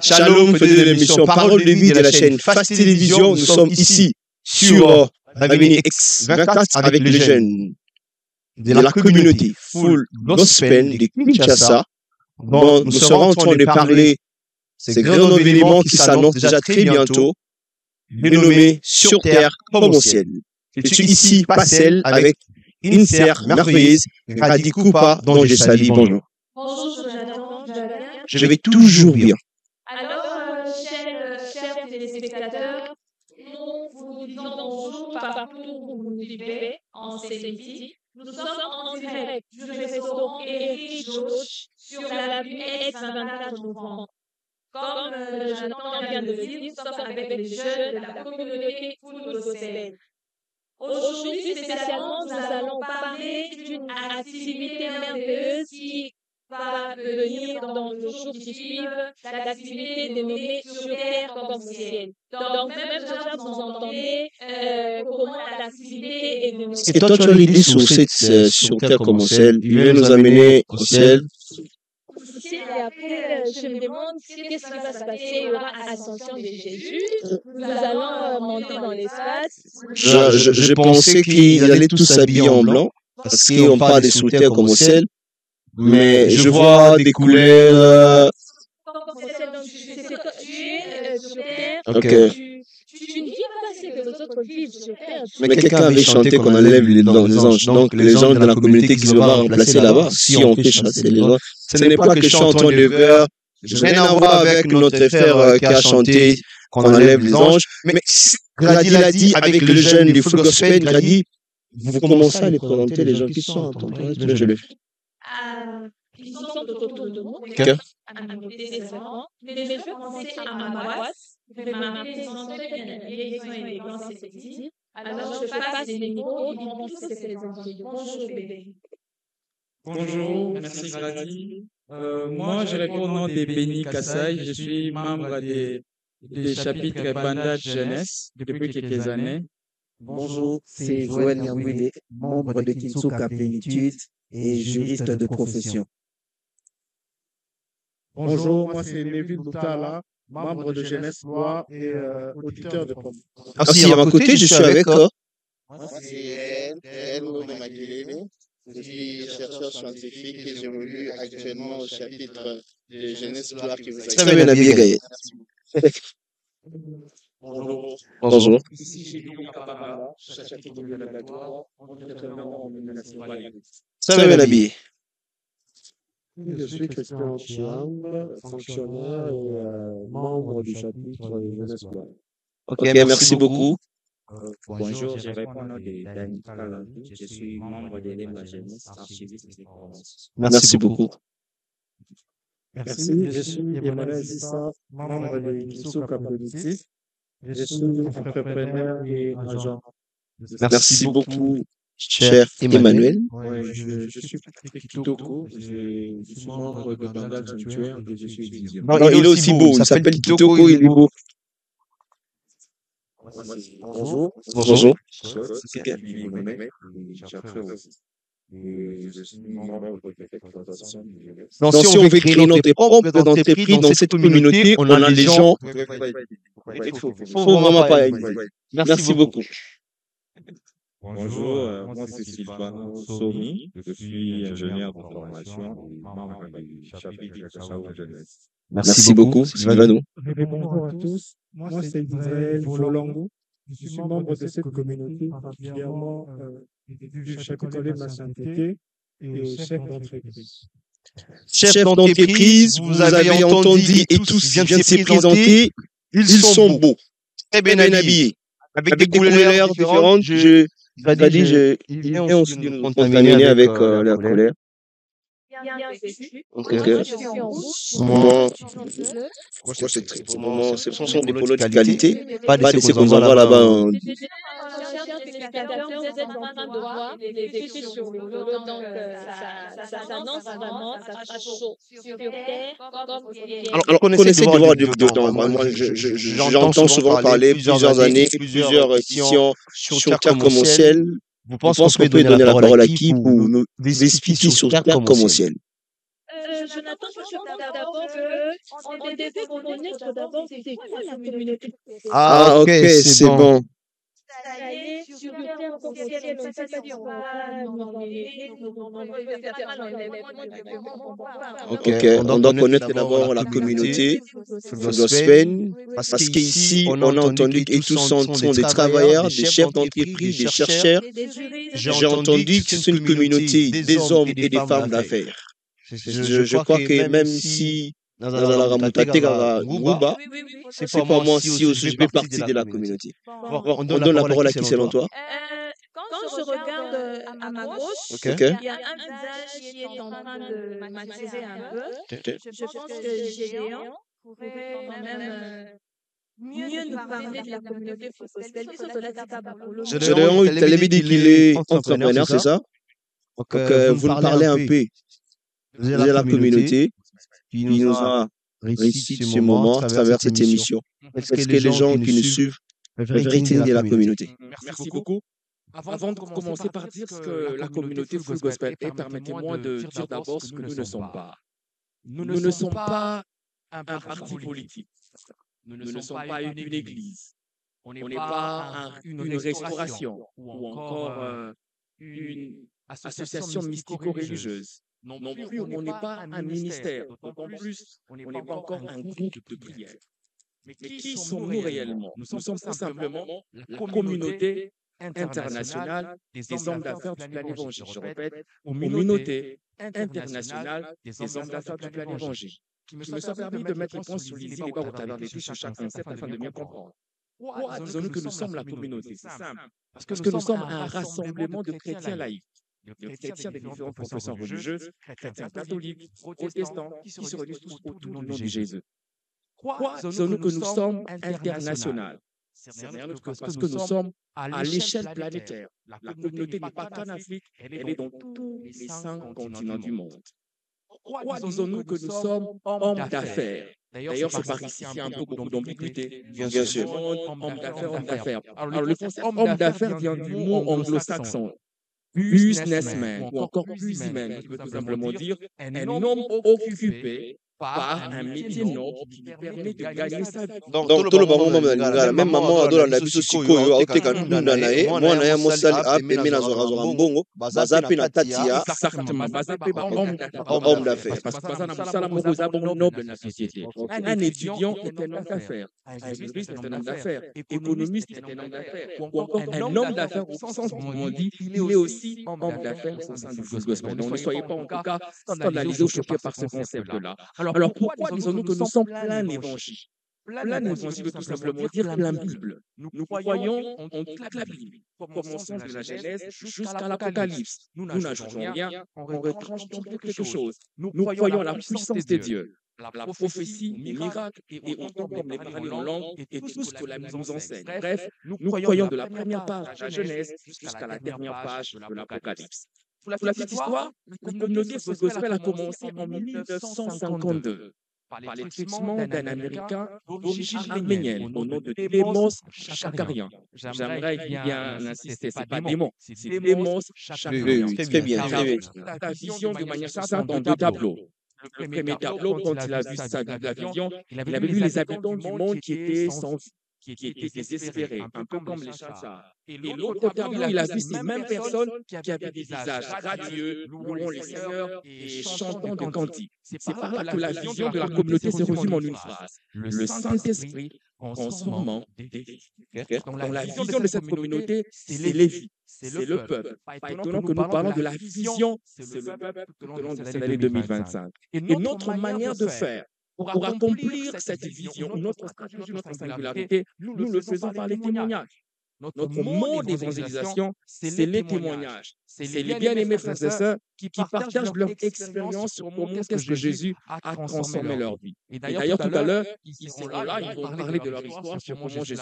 Shalom, fidèles de l'émission Parole de vie de la chaîne Fast Télévision. Nous sommes ici sur l'avenue X24 avec les jeunes de la communauté Full Gospel de Kinshasa, dont nous serons en train de parler ces grands événements qui s'annoncent déjà très bientôt, dénommés Sur Terre comme au ciel. Je suis ici, Pascal, avec une sœur merveilleuse, Radi Koupa, dont je salue. Bonjour. Bonjour Jonathan, tu vas bien? Je vais toujours bien. Alors, chers téléspectateurs, nous vous disons bonjour partout où vous nous vivez en Sénégal. Nous sommes en direct du restaurant Eric Josh sur l'avenue X24 novembre. Comme Jonathan vient de le dire, nous sommes avec les jeunes de la communauté Full Gospel. Aujourd'hui, spécialement, nous allons parler d'une activité merveilleuse qui va venir dans le jour qui suivent, l'activité dénommée Sur Terre comme au ciel. Donc, même déjà, vous entendez comment l'activité est dénommée. Et toi, tu as l'idée sur cette Sur Terre comme au ciel. Il va nous amener au ciel. Et après, je me demande qu'est-ce qui va se passer. Il y aura ascension de Jésus. Nous allons monter dans l'espace. Je pensais qu'ils allaient tous s'habiller en blanc, parce qu'on parle de Sur Terre comme au ciel. Mais je vois des couleurs. Tu es sur Terre. Ok. Tu ne vis pas ce que les autres vivent sur Terre. Mais quelqu'un avait chanté qu'on enlève les anges. Donc les gens de la communauté qui vont remplacer là-bas, si on fait chasser les gens, ce n'est pas que chantons des vers. Rien à voir avec notre frère qui a chanté qu'on enlève les anges. Mais Grady l'a dit avec le jeune du Full Gospel, Grady, vous commencez à les présenter les gens qui sont en train de je le fais. Ils sont autour de moi. Ok. À noter ces référents. Mais je vais commencer à ma droite. Je vais m'appeler les enfants bien habillés, ils sont élégants, c'est dit. Alors je passe les micros, ils vont tous ces enfants. Bonjour bébé. Bonjour, merci Grady. Moi, je réponds au nom de Béni Kassai. Je suis membre des chapitres Bandage Jeunesse depuis quelques années. Bonjour, c'est Joël Nyangwile, membre de Kinsuka Plénitude et juriste de profession. Bonjour, moi c'est Neville Boutala, membre de Jeunesse Loi et auditeur de profession. Ah si, à ma côté, je suis avec Moi c'est Elle Maguilene. Je suis chercheur scientifique et j'évolue actuellement au chapitre de Jeunesse Loi qui vous Très bien habillé, Gaël. Bonjour. Bonjour. Ici j'ai Louis Kabara, chapitre de laboratoire, entrepreneur en nomination. Très bien habillé. Je suis Christian Chiang, fonctionnaire et membre du chapitre de Jeunesse Loi. Ok, merci beaucoup. Bonjour, je réponds au nom de Dani Kalandi. Je suis membre de l'EMA Jeunesse, archiviste de Provence. Merci beaucoup. Merci, je suis Emmanuel Zissa, membre de Kinsuka Plénitude. Je suis entrepreneur et agent. Merci beaucoup, cher Emmanuel. Oui, je suis Patrick Kitoko, je suis membre de Bandal Sanctuaire et je suis vision. Non, il est aussi beau. Il s'appelle Kitoko, il est beau. Bonjour. Bonjour. Donc, si on veut créer notre propre entreprise dans cette communauté, on a des gens. Il faut vraiment pas. Merci beaucoup. Bonjour, moi c'est Sylvano Somi, je suis ingénieur de formation et membre du chapitre de Sao Jeunesse. Merci beaucoup, Sylvano. Bonjour à tous, moi c'est Israël Volango, je suis membre de cette communauté, particulièrement du chapitre de la sainteté et chef d'entreprise. Chef d'entreprise, vous avez entendu et tous viennent de se présenter, ils sont beaux, très bien habillés, avec des couleurs différentes. Il vient aussi de nous contaminer avec la colère. Ce sont des polos de qualité, pas de ce qu'on voit là-bas. Vous êtes en train de voir des fiches sur le dos, donc ça s'annonce vraiment, ça sera chaud sur Terre comme au ciel. Alors, connaissez de voir dedans. Moi, j'entends souvent parler plusieurs années, plusieurs éditions sur Terre comme au ciel. Vous pensez qu'on peut donner la parole à qui pour nous expliquer sur Terre comme au ciel? Jonathan, je demande d'abord qu'on devait connaître d'abord c'est quoi la communauté. Ah, ok, c'est bon. Ça y est, sur le terme officiel, on ne sait pas dire on va nous emmener, Ok, on doit connaître d'abord la communauté, Full Gospel, parce qu'ici, on a entendu que tous sont des travailleurs, des chefs d'entreprise, des chercheurs. J'ai entendu que c'est une communauté des hommes et des femmes d'affaires. Je crois que même si dans la Ramutate, Ngouba, c'est pas moi si aussi je fais partie de la communauté. On donne la parole à qui selon toi? Quand je regarde à ma gauche, Ok. il y a un visage qui est en train de m'attirer un peu. Je pense que Géant pourrait quand même mieux nous parler de la communauté gospel. Gédéon, il t'a dit qu'il est entrepreneur, c'est ça? Donc, vous nous parlez un peu de la communauté qui nous a réussi ce moment à travers cette émission. Est-ce que les gens qui nous suivent peuvent retenir la communauté? Merci beaucoup. Avant de commencer par dire ce que la communauté Full Gospel est, permettez-moi de dire d'abord ce que nous ne sommes pas. Nous ne sommes pas un parti politique. Nous ne sommes pas une église. On n'est pas une restauration ou encore une association mystico-religieuse. Non plus, on n'est pas un ministère. D'autant plus, on n'est pas encore un groupe de prière. Mais qui sommes-nous réellement? Nous sommes tout simplement la communauté internationale des hommes d'affaires du plein évangile. Je répète, communauté internationale des hommes d'affaires du plein évangile. Qui me soit permis de mettre un point sur les débats au travers des deux sur chaque concept afin de mieux comprendre. Pourquoi disons-nous que nous sommes la communauté? C'est simple. Parce que nous sommes un rassemblement de chrétiens laïcs. De chrétiens des différentes confessions religieuses, chrétiens catholiques, protestants, qui se réunissent tous autour du nom de Jésus. Pourquoi disons-nous que nous sommes internationaux? C'est rien d'autre que parce que nous sommes à l'échelle planétaire. La communauté n'est pas qu'en Afrique, elle est dans tous les 5 continents du monde. Pourquoi disons-nous que nous sommes hommes d'affaires? D'ailleurs, c'est par ici qu'il y a un peu beaucoup d'ambiguïté. Bien sûr. Homme d'affaires. Alors, le concept homme d'affaires vient du mot anglo-saxon. Businessman, ou encore businessman, qui veut tout simplement dire un homme occupé par un métier noble qui lui permet de gagner sa vie. Donc, tout le monde, même maman, a donné la vie aussi, a été quand nous n'anae, moi, n'a pas sali à payer na zora mbongo, bazapi na tatia, Exactement, bazapi homme d'affaires. Parce que bazana musala mokoza bon noble na société. Un étudiant est un homme d'affaires, un juriste est un homme d'affaires, économiste est un homme d'affaires, ou encore un homme d'affaires au sens où on dit, il est aussi homme d'affaires au sein du gospel. Donc, ne soyez pas en tout cas scandalisés ou choqués par ce concept-là. Alors pourquoi disons-nous que nous sommes plein d'évangiles? Plein d'évangiles veut tout simplement dire plein Bible. Nous croyons en toute la Bible, commençant de la Genèse jusqu'à l'Apocalypse. Nous n'ajoutons rien, on retranche quelque chose. Nous croyons à la puissance de Dieu, la prophétie, les miracles, et autant comme les parler en langue, et tout ce que la Bible nous enseigne. Bref, nous croyons de la première page de la Genèse jusqu'à la dernière page de l'Apocalypse. Pour la petite histoire, la communauté Full Gospel a commencé en 1952 par l'électricement d'un Américain d'origine arménienne au nom de Démos Chakarian. J'aimerais bien insister, ce n'est pas Démon, c'est Démos Chakarian. Oui, très bien. La vision de manière simple en 2 tableaux. Le premier tableau, quand il a vu la vision, il avait vu les habitants du monde qui étaient sans vie, qui étaient désespérés, un peu comme les chassards. Et l'autre tableau, il a vu ces mêmes personnes qui avaient des visages radieux, louant les seigneurs et chantant des cantiques. C'est par là que la vision de la communauté se résume en une phrase. Le Saint-Esprit transformant des vies. Dans la vision de cette communauté, c'est les vies, c'est le peuple. Pas étonnant que nous parlons de la vision, c'est le peuple tout au long de cette année 2025. Et notre manière de faire, pour accomplir cette vision, notre stratégie, notre singularité, nous le faisons par les témoignages. Notre mot d'évangélisation, c'est les témoignages. C'est les bien-aimés frères et sœurs qui partagent leur expérience sur comment est-ce que Jésus a transformé leur vie. Et d'ailleurs, tout à l'heure, ils seront là, ils vont parler de leur histoire, sur comment Jésus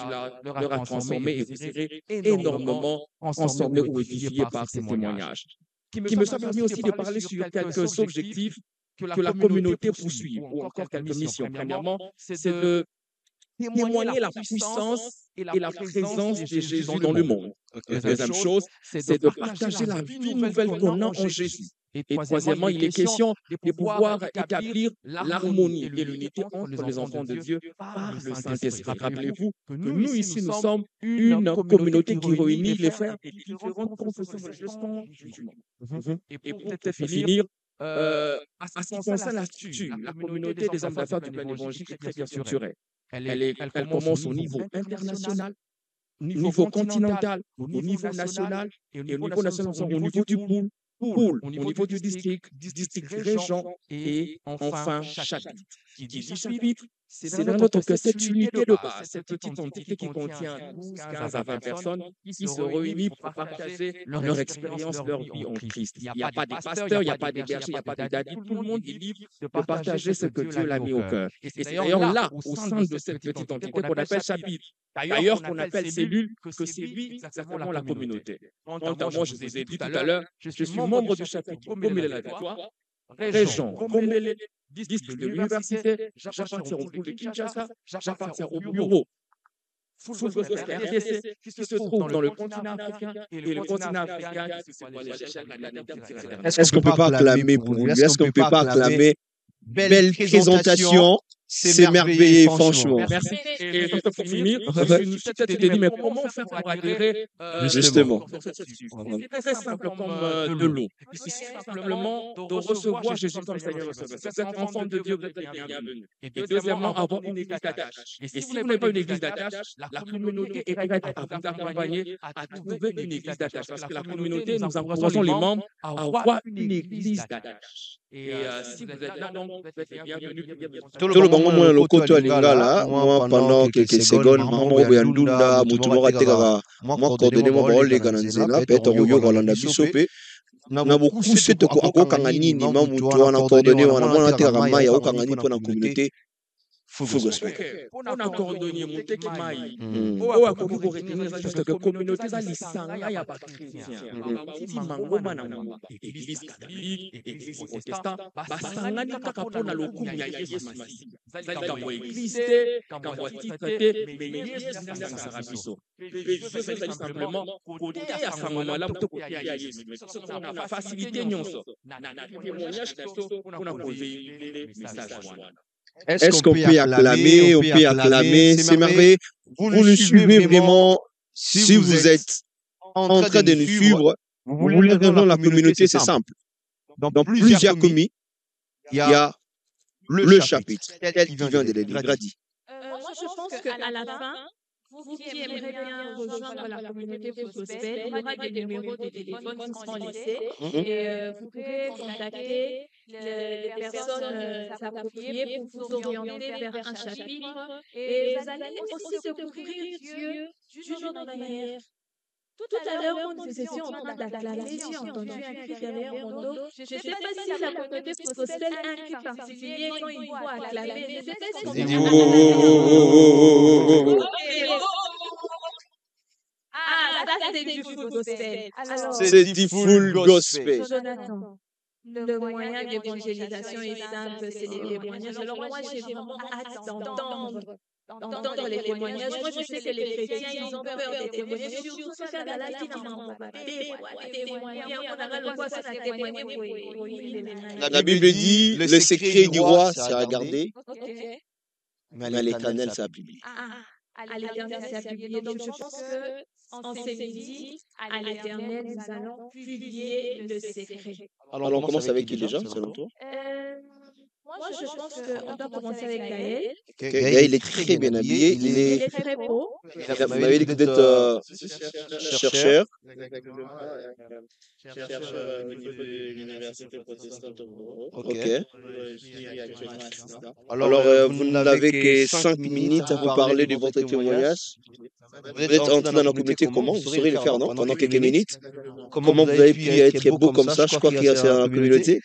leur a transformé, et vous serez énormément ensemblés ou édifiés par ces témoignages. Qui me sont permis aussi de parler sur quelques objectifs que la communauté poursuit, ou encore quelques missions. Premièrement, c'est de témoigner la puissance et la présence de Jésus dans le monde. Deuxième chose, c'est de partager la vie nouvelle qu'on a en Jésus. Et troisièmement, il est question de pouvoir établir l'harmonie et l'unité entre les enfants de Dieu par le Saint-Esprit. Rappelez-vous que nous, ici, nous sommes une communauté qui réunit les frères des différentes confessions musulmanes. Et pour peut-être finir, à ce qui concerne la structure, la communauté des hommes d'affaires du plein évangile est très bien structurée. Elle commence au niveau international, au niveau continental, au niveau national, et au niveau national, nous sommes au niveau du pôle, au niveau du district région, et enfin chapitre. Qui dit chapitre, c'est dans notre que cette unité de base, cette petite entité qui contient 12, 15 à 20 personnes qui se réunissent pour partager leur expérience, leur vie en Christ. Il n'y a pas de pasteurs, il n'y a pas de bergers, il n'y a pas de dadis. Tout le monde est libre de partager ce que Dieu l'a mis au cœur. Et c'est d'ailleurs là, au sein de cette petite entité qu'on appelle chapitre, d'ailleurs qu'on appelle cellule, que sévit exactement la communauté. Notamment, je vous ai dit tout à l'heure, je suis membre du chapitre, comme il est la victoire, région, comme il est district de l'université, j'appartiens au pôle de Kinshasa, j'appartiens au bureau Full Gospel RDC qui se trouve dans le continent africain et le continent africain qui se trouve à l'échelle planétaire. Est-ce qu'on peut pas acclamer pour lui? Est-ce qu'on peut pas acclamer belle présentation? C'est merveilleux, franchement. Merci. Et pour finir, je t'ai dit, mais comment faire pour adhérer justement? C'est très simple comme de l'eau. Il suffit simplement de recevoir Jésus comme Seigneur. C'est un enfant de Dieu, vous êtes bienvenu. Et deuxièmement, avoir une église d'attache. Et si vous n'avez pas une église d'attache, la communauté est prête à vous accompagner à trouver une église d'attache. Parce que la communauté, nous encourageons les membres à avoir une église d'attache. Et si vous êtes là, donc, vous êtes bienvenus. Tout le bango mwana lokoto ya lingala moi pendant quelques secondes mambo ya ndunda mutu moko atekaka mwa coordonné mwa baolega na nzela peut-être okoyoka kolanda biso mpe na bokuse akokanga nini ma mutu wana coordonné wana mwana atekaka mai akokanga nini mpo na communauté Full Gospel. On a coordonné mon tekimai. Oh, akoki ko retenir ça juste que communauté za lisanga ya ba chrétien. Titi mangoma na mangoma. Église catholique, église protestant, basangani kaka pona lokumu ya Yesu Masihi. Zali ka église te, ka tite, mais Yesu sanga biso. C'est simplement côté ya sangoma la to côté ya Yesu. Mais ça na facilité nyonso. Na témoignage d'esto pona ko véhiculer message wana. Est-ce qu'on peut acclamer? On peut acclamer, c'est merveilleux. Vous nous suivez vraiment. Si vous êtes en train de nous suivre, vous voulez rejoindre la communauté, c'est simple. Dans plusieurs commis, il y a le chapitre, tel qui vient de le dire. Moi, je pense qu'à la fin, vous qui aimeriez bien rejoindre la communauté Full Gospel, il y aura des numéros de téléphone qui seront laissés et vous pouvez contacter les personnes appropriées pour vous orienter vers un chapitre et vous allez aussi découvrir Dieu d'une autre manière. Tout à l'heure, quand nous étions en train d'acclamer, j'ai entendu un cri derrière mon dos. Je ne sais pas si la communauté Full Gospel a un cri particulier quand ils vont acclamer. Je sais pas si ça c'est du Full Gospel. C'est du Full Gospel. Jonathan, le moyen d'évangélisation est simple, c'est les témoignages. Alors moi, j'ai vraiment hâte d'entendre les témoignages. Moi, je sais que les chrétiens, ils ont peur des témoignages. Surtout ça, dans la vie, la Bible dit, le secret du roi, c'est à garder, mais à l'Éternel, c'est à publier. À l'Éternel, c'est à publier. Donc, je pense qu'en ces midi, à l'Éternel, nous allons publier le secret. Alors, on commence avec qui déjà, selon toi? Moi, je pense qu'on doit commencer avec Gaël. Gaël est très bien habillé. Il est très beau. Vous m'avez dit que vous êtes chercheur. Chercheur au niveau de l'université protestante au Bureau. Ok. Je suis actuellement assistant. Alors, vous n'avez que 5 minutes à vous parler de votre témoignage. Vous êtes entré dans la communauté comment? Vous saurez le faire, non? Pendant quelques minutes. Comment vous avez pu être beau comme ça? Je crois qu'il y a dans la communauté.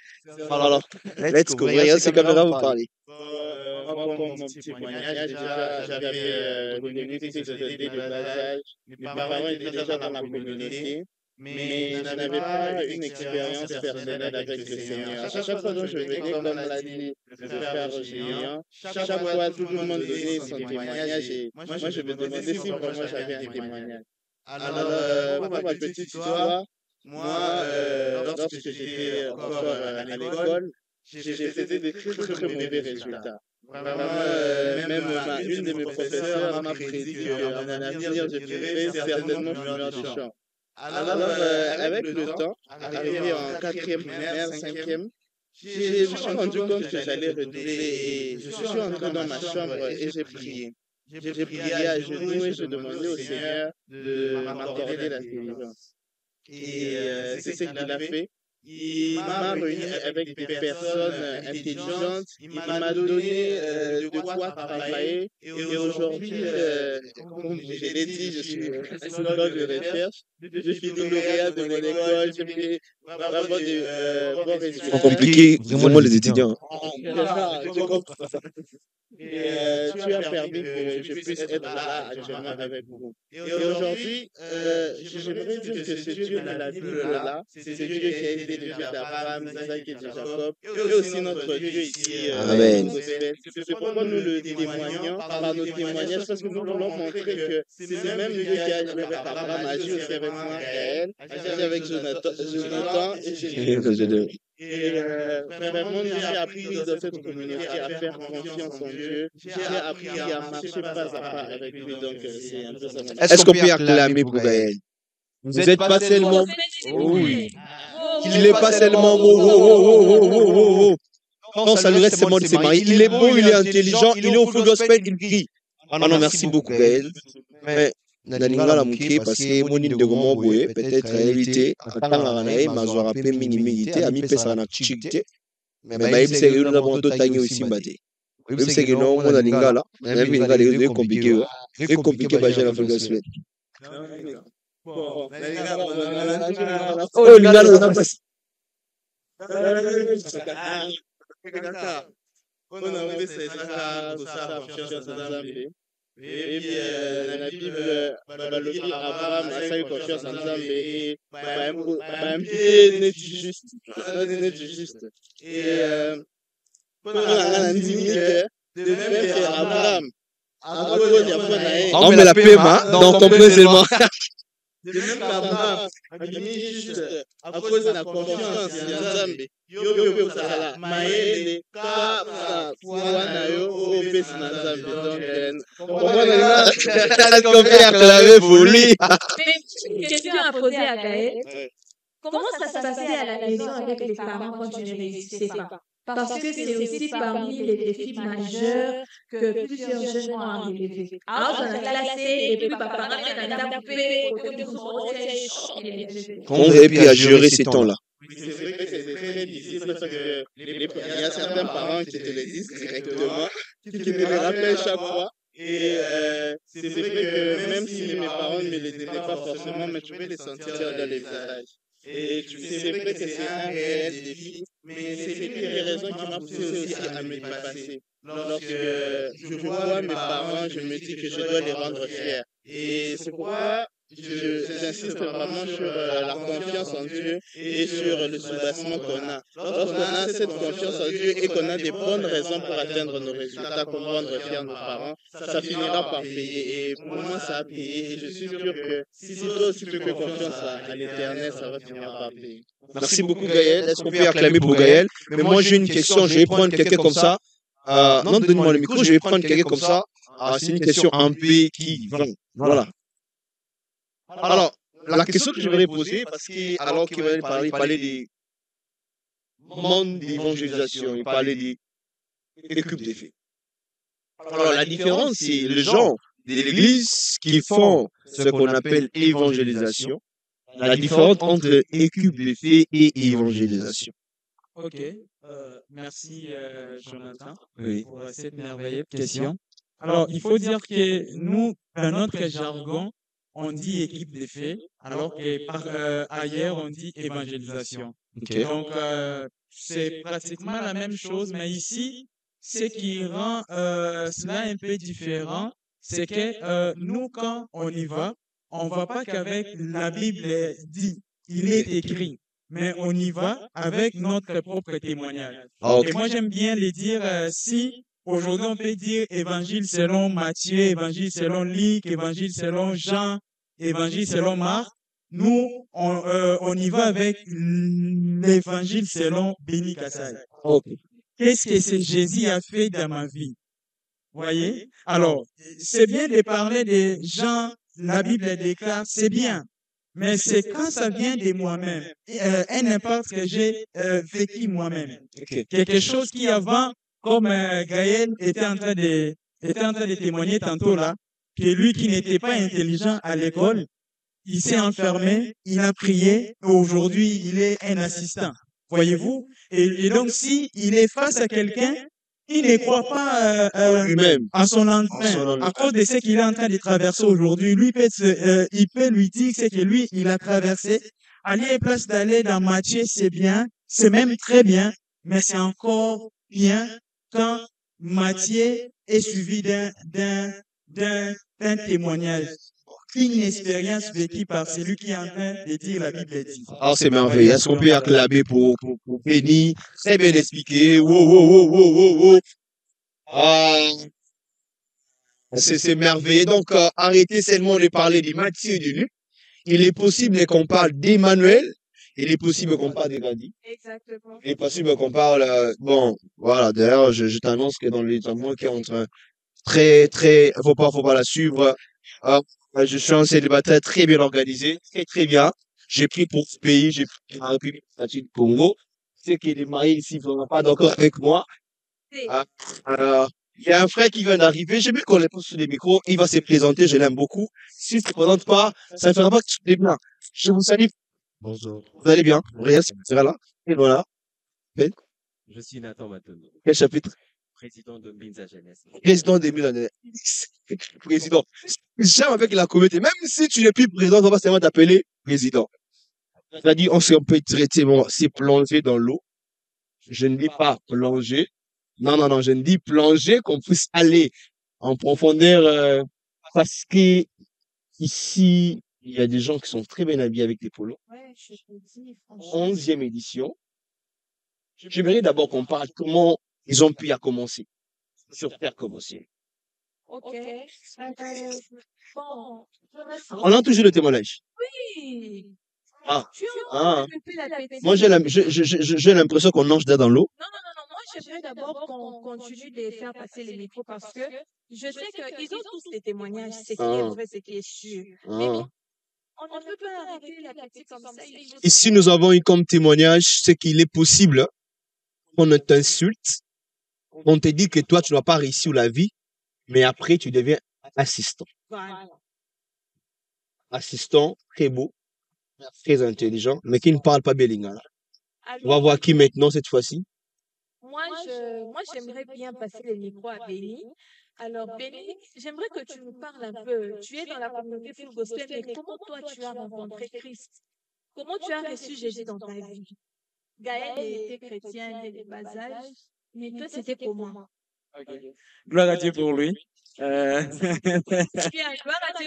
Alors, let's go. Regardez ces caméras, vous parlez. Pour mon petit témoignage, déjà, j'avais connu que c'était de bas âge. Mes parents étaient déjà dans la communauté, mais je n'avais pas une expérience personnelle avec le Seigneur. À chaque fois que je venais, comme l'a dit le frère Géant, chaque fois, tout le monde donnait son témoignage et moi, je me demandais si vraiment j'avais un témoignage. Alors, pour ma petite histoire, Moi, lorsque j'étais encore à l'école, j'ai fait des très très mauvais résultats. Vraiment, une de mes professeurs m'a prédit qu'à mon avenir, je ferais certainement fumeur de champ. Alors, avec le temps, arrivé en 4e primaire, 5e, je me suis rendu compte que j'allais redoubler et je suis entré dans ma chambre et j'ai prié. J'ai prié à genoux et je demandais au Seigneur de m'accorder l'intelligence. Et c'est ce qu'il a fait. Il m'a réuni avec des personnes intelligentes. Il m'a donné de quoi travailler. Et aujourd'hui, comme je l'ai dit, je suis assistant de recherche. Je suis lauréat de mon école. J'ai fait vraiment des bons résultats. C'est compliqué, vraiment, les étudiants. Et tu as permis que je puisse être là actuellement avec vous. Et aujourd'hui, j'aimerais dire que ce Dieu de la Bible-là, c'est ce Dieu qui a été le Dieu d'Abraham, d'Isaac et de Jacob, et aussi notre Dieu ici. Amen. C'est pourquoi nous le témoignons par nos témoignages, parce que nous voulons montrer que c'est le même Dieu qui a agi avec Abraham, agi aussi avec Gaël, agi avec Jonathan et Jésus. Et vraiment, j'ai appris dans cette communauté à faire confiance en Dieu. J'ai appris à marcher pas à pas avec lui. Donc, c'est un peu ça. Est-ce qu'on peut acclamer pour Gaël? Vous n'êtes pas seulement. Oui. Il n'est pas seulement. Non, ça lui reste seulement de se marier. Il est beau, il est intelligent, il est au full gospel, il crie. Ah non, merci beaucoup, Gaël. Mais. Nalinga la muke parce que moni de gomo boye peut-être éviter atanga na ye mazwara pe minimum te ami pesa na chikte mais ba ibse yo na bon to tangi aussi mbate ibse que non mon nalinga la na binga le compliqué ba jana full gospel Bon, oh linga na passe on a fait ça pour ça confiance dans Dieu. Et puis, la Bible, Abraham a eu confiance en Dieu et un pied net juste. Et on a dit que de même qu'Abraham, à cause de on met la paix dans ton musulman. De même qu'Abraham a mis juste à cause de la confiance en Dieu. Yo kozala mayele kaka wana yo opesi na Nzambe. Donc on peut acclamer pour lui. Une question à poser à Gaël. Comment ça se passait à la maison avec les parents quand tu ne réussissais pas? Parce que c'est aussi parmi les défis majeurs que plusieurs jeunes ont à relever. Alors, on a classé et puis papa a tapé comment vous avez pu à gérer ces temps-là? C'est vrai que c'est très difficile parce que il y a certains parents qui te le disent directement, qui me le rappellent chaque fois. Et c'est vrai que même si mes parents ne me le disaient pas forcément, mais tu peux les sentir dans les visages. Et c'est vrai que c'est un réel défi, mais c'est une des raisons qui m'a poussé aussi à me dépasser. Lorsque je vois mes parents, je me dis que je dois les rendre fiers. Et c'est pourquoi j'insiste vraiment sur la confiance en Dieu et sur le soubassement qu'on a. Lorsqu'on a cette confiance en Dieu et qu'on a des bonnes raisons pour atteindre nos résultats, comme rendre fiers nos parents, ça finira par payer. Et pour moi, ça a payé. Et je suis sûr que si toi aussi tu fais confiance à l'Éternel, ça va finir par payer. Merci beaucoup, Gaël. Est-ce qu'on peut acclamer pour Gaël? Mais moi, j'ai une question. Je vais prendre quelqu'un comme ça. Non, donne-moi le micro. Je vais prendre quelqu'un comme ça. C'est une question un peu qui va. Voilà. Alors, la question que je voudrais poser, parce que alors qu'il parlait des monde d'évangélisation, il parlait des équipes de faits. Alors, la différence, c'est les gens de l'église qui font ce qu'on appelle évangélisation. La différence entre équipe de faits et évangélisation. Ok, merci Jonathan Oui. pour cette merveilleuse question. Alors, il faut dire que nous, dans notre jargon, on dit équipe de faits, alors que ailleurs, on dit évangélisation. Okay. Donc, c'est pratiquement la même chose, mais ici, ce qui rend cela un peu différent, c'est que nous, quand on y va, on ne va pas qu'avec la Bible dit, il est écrit, mais on y va avec notre propre témoignage. Okay. Et moi, j'aime bien le dire, si aujourd'hui on peut dire évangile selon Matthieu, évangile selon Luc, évangile selon Jean, évangile selon Marc, nous, on y va avec l'évangile selon Béni Kassai. Ok. Qu'est-ce que Jésus a fait dans ma vie? Voyez? Alors, c'est bien de parler des gens, la Bible déclare, c'est bien. Mais c'est quand ça vient de moi-même, un impact que j'ai vécu moi-même. Ok. Quelque chose qui avant, comme Gaël était en train de témoigner tantôt là, que lui qui n'était pas intelligent à l'école, il s'est enfermé, il a prié, et aujourd'hui il est un assistant. Voyez-vous? Et donc si il est face à quelqu'un, il ne croit pas Lui-même. en son En son lendemain. lendemain. À cause de ce qu'il est en train de traverser aujourd'hui, lui il peut lui dire ce que lui, il a traversé. À lieu et place d'aller dans Matthieu, c'est bien, c'est même très bien, mais c'est encore bien quand Matthieu est suivi d'un témoignage, une expérience vécue par celui qui est en train de dire la Bible dit. Ah, c'est merveilleux. Est-ce qu'on peut acclamer pour Béni? Très bien expliqué. Wow, wow, wow, wow, wow, wow. Ah, c'est merveilleux. Donc, arrêtez seulement de parler de Matthieu et de Luc. Il est possible qu'on parle d'Emmanuel. Il est possible qu'on parle de Gandhi. Exactement. Il est possible qu'on parle, bon, voilà. D'ailleurs, je t'annonce que dans les temps qui est en train très, faut pas la suivre. Je suis un célibataire très bien organisé, très bien. J'ai pris pour ce pays, j'ai pris pour la République démocratique du Congo. Ceux qui est marié ici ne sont pas d'accord avec moi. Ah, il y a un frère qui vient d'arriver, j'ai vu qu'on les pose sur les micros, il va se présenter, je l'aime beaucoup. S'il ne se présente pas, ça ne fera pas que tu es bien. Je vous salue. Bonjour, Vous allez bien? Rien, c'est là. Et voilà. je suis Nathan Matono, Quel chapitre? président de Mbinza Jeunesse. Président des Milanais. Président. J'aime avec la communauté. Même si tu n'es plus président, on va seulement t'appeler président. C'est-à-dire, on peut traiter, bon, c'est plonger dans l'eau. Je ne dis pas plonger. Non, je ne dis plonger qu'on puisse aller en profondeur, parce que ici, il y a des gens qui sont très bien habillés avec des polos. Ouais, je te dis, franchement. 11e édition. J'aimerais d'abord qu'on parle comment ils ont pu y commencer. Sur Terre commencer. Ok. Bon. On a toujours le témoignage. Oui. Ah. Tu es en Ah. train de couper la tête. Moi, j'ai l'impression qu'on nage dans l'eau. Non. Moi, j'aimerais d'abord qu'on continue de faire passer les micros parce que je sais qu'ils ont tous des témoignages, ce qui est vrai, ce qui est sûr. Mais bon, on ne peut pas arrêter la critique comme ça. Ici, nous avons eu comme témoignage ce qu'il est possible qu'on t'insulte, on te dit que toi, tu n'as pas réussi la vie, mais après, tu deviens assistant. Voilà. Assistant, très beau, très intelligent, mais qui ne parle pas Bellingham. On va Alors, voir qui maintenant, cette fois-ci. moi, j'aimerais bien passer les micros à Béni. Alors, Béni, j'aimerais que tu nous parles un peu. Tu es dans la communauté Full Gospel, mais comment toi, tu as rencontré Christ? Comment tu as reçu Jésus dans ta vie? Gaël était chrétien dès le bas âge, mais toi, c'était comment? Gloire à Dieu pour lui. Bien,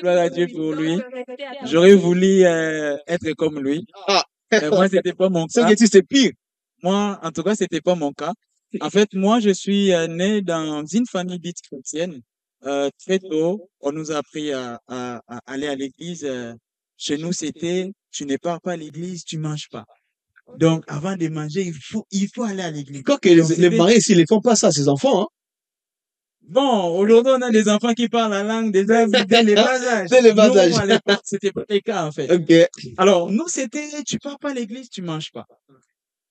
Gloire à Dieu pour lui. Donc, restez à ta J'aurais place. voulu être comme lui. Ah, Mais moi, c'était pas mon ce cas. que tu sais pire. Moi, en tout cas, c'était pas mon cas. En fait, moi, je suis né dans une famille dite chrétienne. Très tôt, on nous a appris à aller à l'église. Chez nous, c'était, tu ne pars pas à l'église, tu manges pas. Donc, avant de manger, il faut aller à l'église. Quand que Donc, les c'était- mariés ici, ils ne font pas ça, ces enfants. Hein. Bon, aujourd'hui, on a des enfants qui parlent la langue des âges dès les bas âges. Dès les bas Nous, âges. à l'époque, c'était pas le cas, en fait. Ok. Alors, nous, c'était, tu pars pas à l'église, tu manges pas.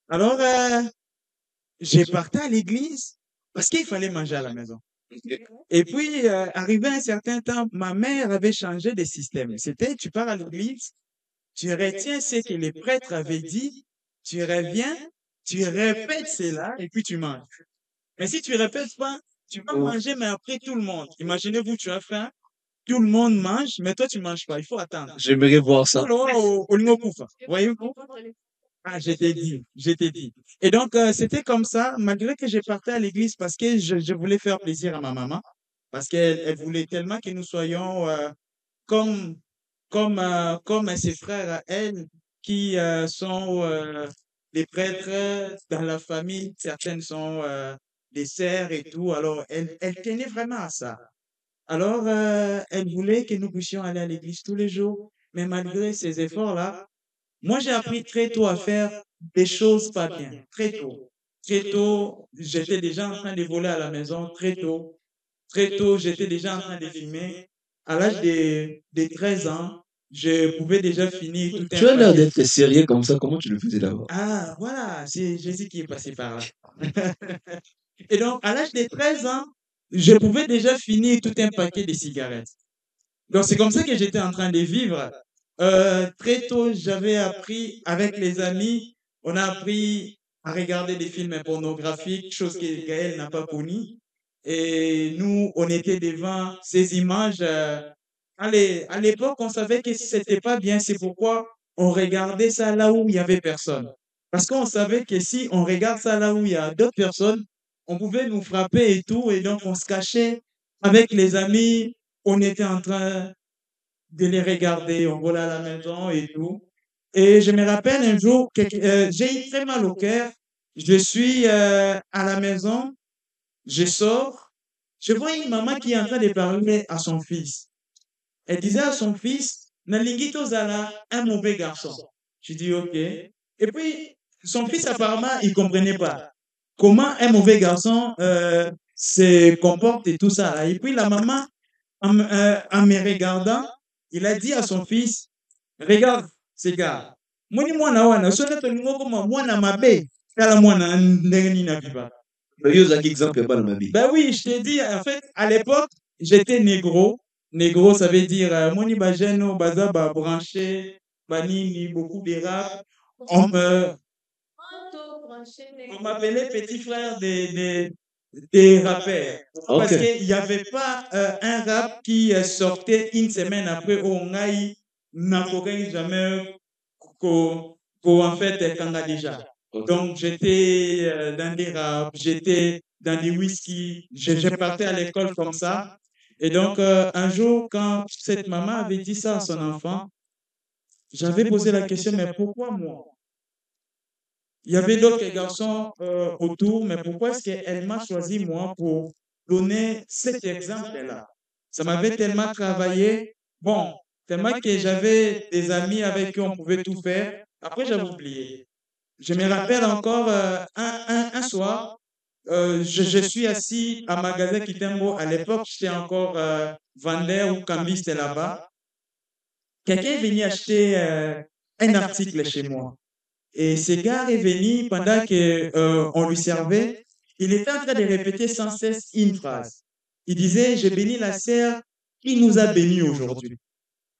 Alors, j'ai parti à l'église parce qu'il fallait manger à la maison. Et puis, arrivé à un certain temps, ma mère avait changé de système. C'était, tu pars à l'église, tu retiens ce que les prêtres avaient dit, tu reviens, tu répètes cela, et puis tu manges. Mais si tu répètes pas, tu vas manger, mais après tout le monde. Imaginez-vous, tu as faim, tout le monde mange, mais toi, tu manges pas. Il faut attendre. J'aimerais voir ça. Voyez-vous? Ah, je t'ai dit. Et donc, c'était comme ça, malgré que j'ai parti à l'église parce que je voulais faire plaisir à ma maman, parce elle voulait tellement que nous soyons comme, comme ses frères à elle, qui sont des prêtres dans la famille. Certaines sont des sœurs et tout. Alors, elle tenait vraiment à ça. Alors, elle voulait que nous puissions aller à l'église tous les jours. Mais malgré ces efforts-là, moi, j'ai appris très tôt à faire des choses pas bien, très tôt. Très tôt, j'étais déjà en train de voler à la maison, très tôt. Très tôt, j'étais déjà en train de fumer. À l'âge de 13 ans, je pouvais déjà finir tout un Tu as l'air paquet. d'être sérieux comme ça, comment tu le faisais d'abord? Ah, voilà, c'est Jésus qui est passé par là. Et donc, à l'âge de 13 ans, je pouvais déjà finir tout un paquet de cigarettes. Donc, c'est comme ça que j'étais en train de vivre. Très tôt, j'avais appris avec les amis, on a appris à regarder des films pornographiques, chose que Gaël n'a pas connue. Et nous, on était devant ces images. Allez, à l'époque, on savait que c'était pas bien, c'est pourquoi on regardait ça là où il y avait personne. Parce qu'on savait que si on regarde ça là où il y a d'autres personnes, on pouvait nous frapper et tout, et donc on se cachait avec les amis, on était en train de les regarder, on volait à la maison et tout. Et je me rappelle un jour que j'ai eu très mal au cœur. Je suis à la maison, je sors, je vois une maman qui est en train de parler à son fils. Elle disait à son fils, Nalingi Tozala, un mauvais garçon. Je dis OK. Et puis, son fils apparemment, il ne comprenait pas comment un mauvais garçon se comporte et tout ça là. Et puis la maman, en me regardant, il a dit à son fils, regarde ces gars, moi ni mwana wana, soki tolingo koma mwana mabe, kala mwana ndenge nini abiba. Ben oui, je t'ai dit, en fait, à l'époque, j'étais négro. Négro, ça veut dire, moni bajeno, baza, branché, banini, beaucoup de rap. On m'appelait petit frère des rappeurs. Parce qu'il n'y avait pas un rap qui sortait une semaine après où on a eu n'importe jamais qu'en fait, quand déjà. Donc, j'étais dans des raps, j'étais dans des whisky, je partais à l'école comme ça. Et donc, un jour, quand cette maman avait dit ça à son enfant, j'avais posé la question, mais pourquoi moi? Il y avait d'autres garçons autour, mais pourquoi est-ce qu'elle m'a choisi moi pour donner cet exemple-là? Ça m'avait tellement travaillé, bon, tellement que j'avais des amis avec qui on pouvait tout faire. Après, j'avais oublié. Je me rappelle encore un soir, je suis assis à magasin Kitembo. À l'époque, j'étais encore vendeur ou cambiste là-bas. Quelqu'un est venu acheter un article chez moi. Et ce gars est venu pendant qu'on lui servait. Il était en train de répéter sans cesse une phrase. Il disait, je bénis la sœur qui nous a bénis aujourd'hui.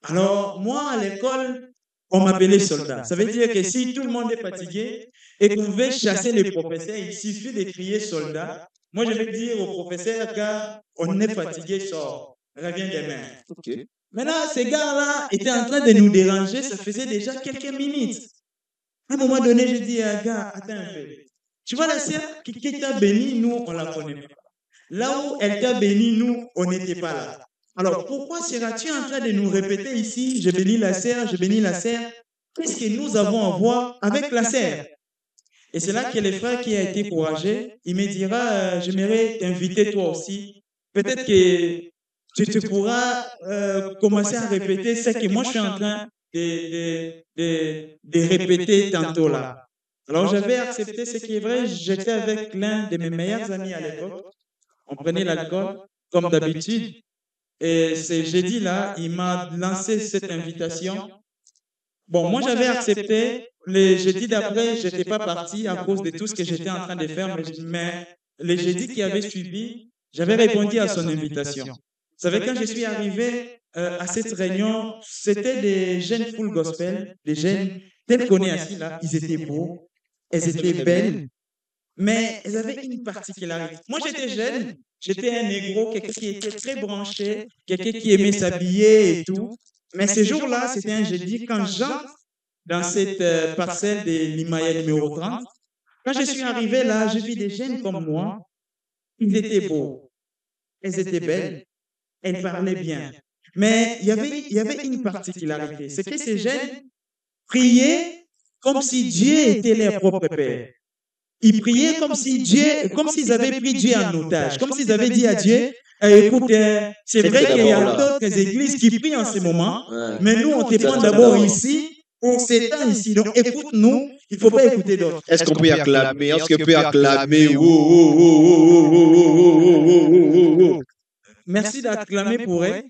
Alors, moi, à l'école, on m'appelait soldat. Ça veut dire que si tout le monde est fatigué et qu'on veut chasser les professeurs, il suffit de crier soldat. Moi, je vais dire au professeur, car on est fatigué, sort, reviens demain. Okay. Maintenant, ces gars-là étaient en train de nous déranger, ça faisait déjà quelques minutes. À un moment donné, je dis à un gars, attends un peu. Tu vois la sœur qui t'a béni, nous, on la connaît pas. Là où elle t'a béni, nous, on n'était pas là. Alors, pourquoi seras-tu en train de nous répéter ici, je bénis la sœur, je bénis la sœur? Qu'est-ce que nous avons à voir avec la sœur? Et c'est là que le frère qui a été courageux, il me dira, j'aimerais t'inviter toi aussi. Peut-être que tu pourras commencer à répéter ce que moi je suis en train de répéter tantôt là. Alors j'avais accepté ce qui est vrai, j'étais avec l'un de mes meilleurs amis à l'époque. On prenait l'alcool comme d'habitude. Et ce jeudi-là, il m'a lancé cette invitation. Bon, moi j'avais accepté. Le jeudi d'après, je n'étais pas parti à cause de tout ce que j'étais en train de faire. Mais le jeudi qui avait suivi, j'avais répondu à son invitation. Vous savez, quand je suis arrivé à cette réunion, c'était des jeunes full gospel, des jeunes tels qu'on est assis là. Ils étaient beaux, elles étaient belles, mais elles avaient une particularité. Moi j'étais jeune, j'étais un négro, quelqu'un qui était très branché, quelqu'un qui aimait s'habiller et tout. Mais ce jour-là, c'était un jeudi, quand j'entre dans cette parcelle de l'Imaya numéro 30, quand je suis arrivé là, j'ai vu des jeunes comme moi. Ils étaient beaux, elles étaient belles, elles parlaient bien. Mais il y avait une particularité, c'est que ces jeunes priaient comme si Dieu était leur propre Père. Ils priaient comme s'ils avaient pris Dieu en otage, comme s'ils avaient dit à Dieu, Écoute, c'est vrai qu'il y a d'autres églises qui prient en ce moment, mais nous, on te prend d'abord ici, pour ces temps ici. Donc, écoute-nous, il ne faut pas écouter d'autres. Est-ce qu'on peut acclamer? Est-ce qu'on peut acclamer? Merci d'acclamer pour eux.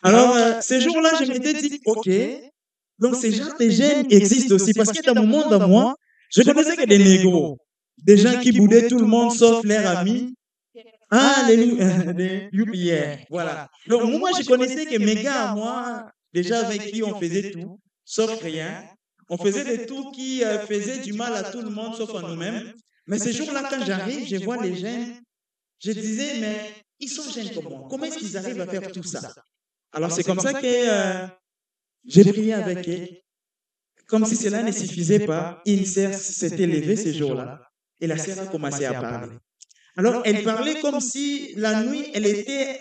Alors, ces jours-là, je m'étais dit, OK, donc ces gens, les jeunes existent aussi, parce que dans mon monde à moi, je connaissais que des négros, des gens qui boudaient tout le monde sauf leurs amis. Ah, les UPR, voilà. Donc, moi, je connaissais que mes gars, moi, déjà avec qui on faisait tout, sauf rien. On faisait des tours qui faisaient du mal à tout le monde, sauf à nous-mêmes. Mais ces jours-là, quand j'arrive, je vois les jeunes, je disais, mais ils sont jeunes comme moi. Comment est-ce qu'ils arrivent à faire tout ça? Alors, c'est comme ça que j'ai prié avec eux. Comme si cela ne suffisait pas, une sœur s'était levée ces jours-là et la sœur a commencé à parler. Alors, elle parlait comme si la nuit, elle était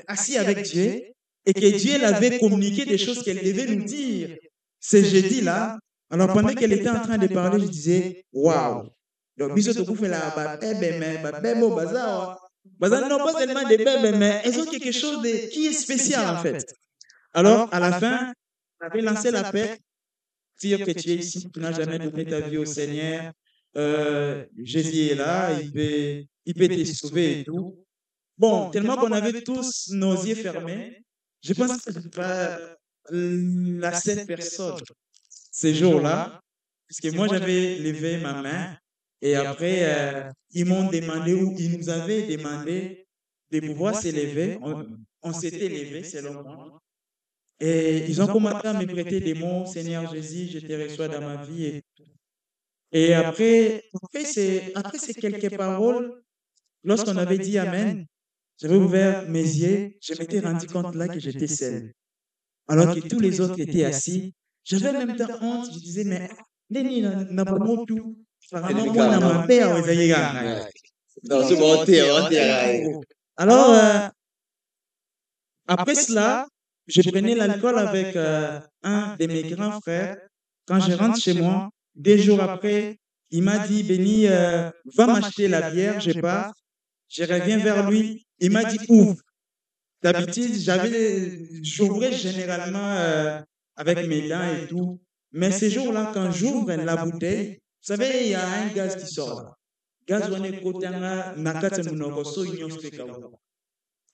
assise avec Dieu et que Dieu l'avait communiqué des choses qu'elle devait nous dire. Ce jeudi-là, alors pendant qu'elle était en train de parler, je disais, waouh! Donc, bisous, tu fais la bébé, mais non, pas seulement des bébés, mais elles ont quelque chose qui est spécial en fait. Alors, à la fin, on avait lancé l'appel, dire que tu es ici, tu n'as jamais donné ta vie au Seigneur. Jésus est là, il peut te sauver et tout. Bon, tellement qu'on avait tous nos yeux fermés, je pense que je pas la seule personne ces jours-là, parce que moi j'avais levé ma main et après ils m'ont demandé ou ils nous avaient demandé de pouvoir s'élever. On s'était levé selon moi. Et ils ont commencé à me prêter des mots, Seigneur Jésus, je te reçois dans ma vie. Et après ces quelques paroles, lorsqu'on avait dit Amen, j'avais ouvert mes yeux, je m'étais rendu compte là que j'étais seul. Alors que tous les autres étaient assis. J'avais même temps honte, je disais, mais Denis n'a pas mon tout. Alors, après cela, je prenais l'alcool avec un de mes grands frères. Quand je rentre chez moi, 2 jours après, il m'a dit, Béni, va m'acheter la bière, je pars. Je reviens vers lui. Il m'a dit, ouvre. D'habitude, j'ouvrais généralement avec mes dents et tout. Mais ces jours-là, quand j'ouvre la bouteille, vous savez, il y a un gaz qui sort là.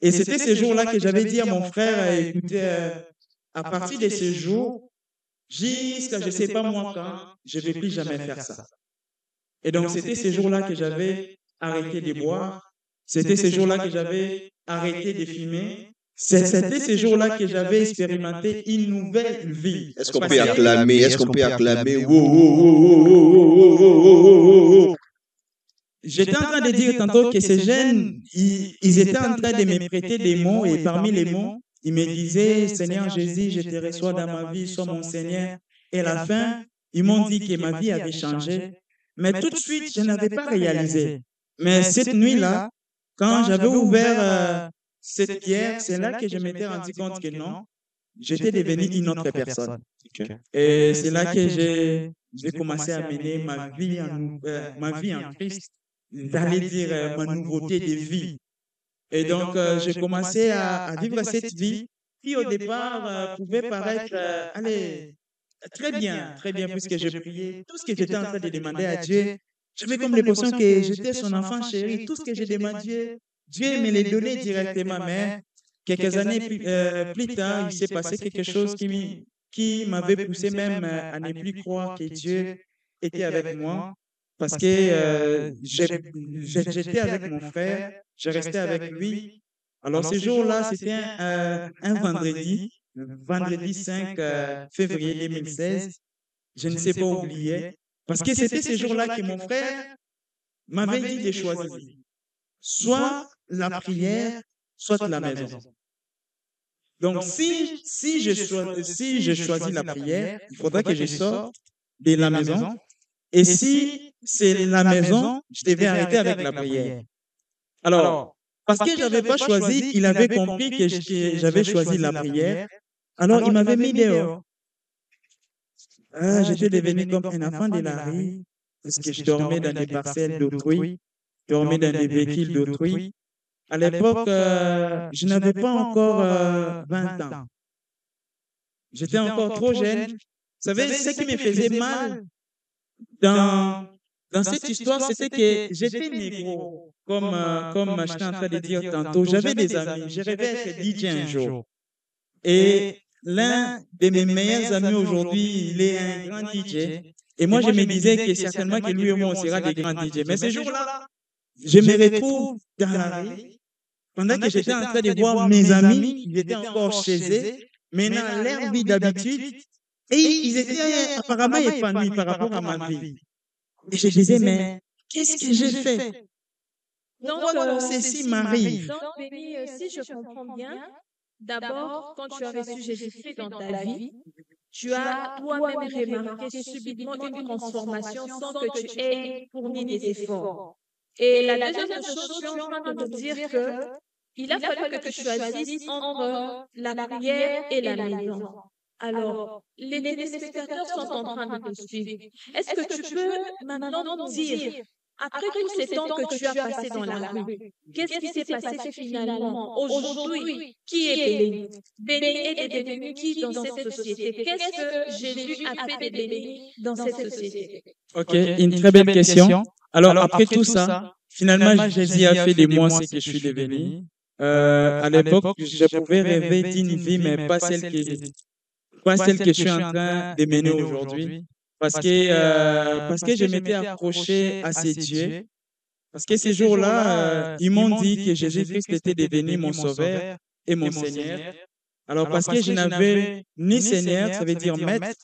Et c'était ces jours-là que j'avais dit à mon frère, écoutez, à partir de ce jour, jusqu'à je ne sais pas moi quand, je ne vais plus jamais faire ça. Et donc, c'était ces jours-là que j'avais arrêté de boire. C'était ces jours-là que j'avais arrêté de fumer. C'était ces jours-là que j'avais expérimenté une nouvelle vie. Est-ce qu'on peut acclamer? Est-ce qu'on peut acclamer? J'étais en train de dire tantôt que ces jeunes, ils étaient en train de me prêter des mots et parmi les mots, ils me disaient, Seigneur Jésus, je te reçois dans ma vie, sois mon Seigneur. Et à la fin, ils m'ont dit que ma vie avait changé. Mais tout de suite, je n'avais pas réalisé. Mais cette nuit-là, quand j'avais ouvert cette pierre, c'est là que je m'étais rendu compte que non, j'étais devenu une autre personne. Et c'est là que j'ai commencé à mener ma vie en Christ, d'aller dire ma nouveauté de vie. Et donc, j'ai commencé à vivre cette vie qui, au départ, pouvait paraître, très bien, puisque je priais. Tout ce que j'étais en train de demander à Dieu, j'avais comme l'impression que j'étais son enfant chéri. Tout ce que je demandais, Dieu me l'a donné directement. Mais quelques années plus tard, il s'est passé quelque chose qui m'avait poussé même à ne plus croire que Dieu était avec moi. Parce que j'étais avec mon frère, je restais avec lui. Alors, ce jour-là, c'était un vendredi 5 février 2016. Je ne sais pas oublier. Parce que c'était ce jour-là que mon frère m'avait dit de choisir. Soit la prière, soit la maison. Donc, si je choisis la prière, il faudra que je sorte de la maison. Et si c'est la maison, je devais arrêter avec la prière. Alors, parce que je n'avais pas choisi, il avait compris que j'avais choisi la prière. Alors, il m'avait mis dehors. J'étais devenu comme un enfant de la rue, parce que je dormais dans des parcelles d'autrui, je dormais dans des véhicules d'autrui. À l'époque, je n'avais pas encore 20 ans. J'étais encore trop jeune. Vous savez, ce qui me faisait mal dans cette histoire, c'était que j'étais négro, comme j'étais en train de dire tantôt. J'avais des amis, je rêvais être DJ un jour. Et l'un de mes meilleurs amis aujourd'hui, il est un grand DJ. Et moi, je me disais que certainement que lui et moi, on sera des grands DJ. Mais ce jour-là, je me retrouve dans la rue, pendant que j'étais en train de voir mes amis, ils étaient encore chez eux, maintenant leur vie d'habitude, et ils étaient apparemment épanouis par rapport à ma vie. Et je disais, mais qu'est-ce que j'ai fait? Pourquoi ceci m'arrive? Donc, Béni, si je comprends bien, d'abord, quand tu as reçu Jésus-Christ dans ta vie, tu as toi-même remarqué subitement une transformation sans que tu aies fourni des efforts. Et la deuxième chose, tu es en train de nous dire que il a fallu que tu choisisses entre la prière et la maison. Alors, les téléspectateurs sont en train de te suivre. Est-ce que tu peux maintenant nous dire, après tous ces temps que tu as passé dans la rue, qu'est-ce qui s'est passé finalement aujourd'hui? Qui est béni? Béni est devenu qui dans cette société? Qu'est-ce que Jésus a fait de béni dans cette société? Ok, une très belle question. Alors, après tout ça, finalement, Jésus a fait de moi ce que je suis devenu. À l'époque, je pouvais rêver d'une vie, mais pas celle que je suis en train de mener aujourd'hui. Parce que je m'étais accroché à ces dieux. Parce que ces jours-là, ils m'ont dit que Jésus-Christ était devenu mon sauveur et mon Seigneur. Alors, parce que je n'avais ni Seigneur, ça veut dire maître,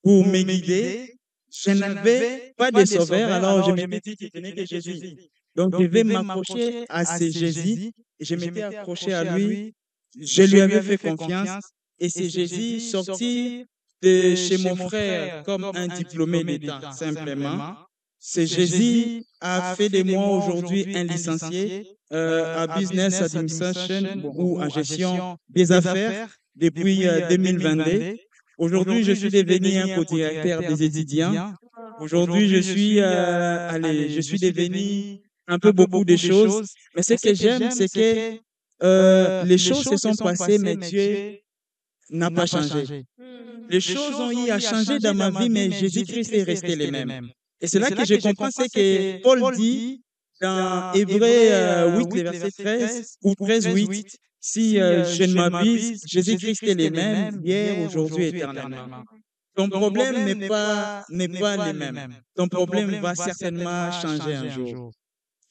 pour me guider, je n'avais pas de sauveur, alors je m'étais dit qu'il venait de Jésus. Donc, je devais m'accrocher à ce Jésus, et je m'étais accroché à lui, je lui avais fait confiance, et c'est Jésus sorti de chez mon frère comme un diplômé d'État, simplement. C'est Jésus a fait de moi aujourd'hui un licencié à Business Administration ou en gestion des affaires depuis 2022. Aujourd'hui, je suis devenu un co-directeur des étudiants. Aujourd'hui, je suis devenu un peu beaucoup de choses. Mais ce que j'aime, c'est que les choses se sont passées, mais Dieu n'a pas changé. Les choses ont eu à changer dans ma vie, mais Jésus-Christ est resté le même. Et c'est là que je comprends ce que Paul dit dans Hébreux 8, verset 13 ou 13, 8. Si je ne m'abuse, Jésus-Christ est le même hier, aujourd'hui, éternellement. Ton problème n'est pas le même. Ton problème va certainement changer un jour.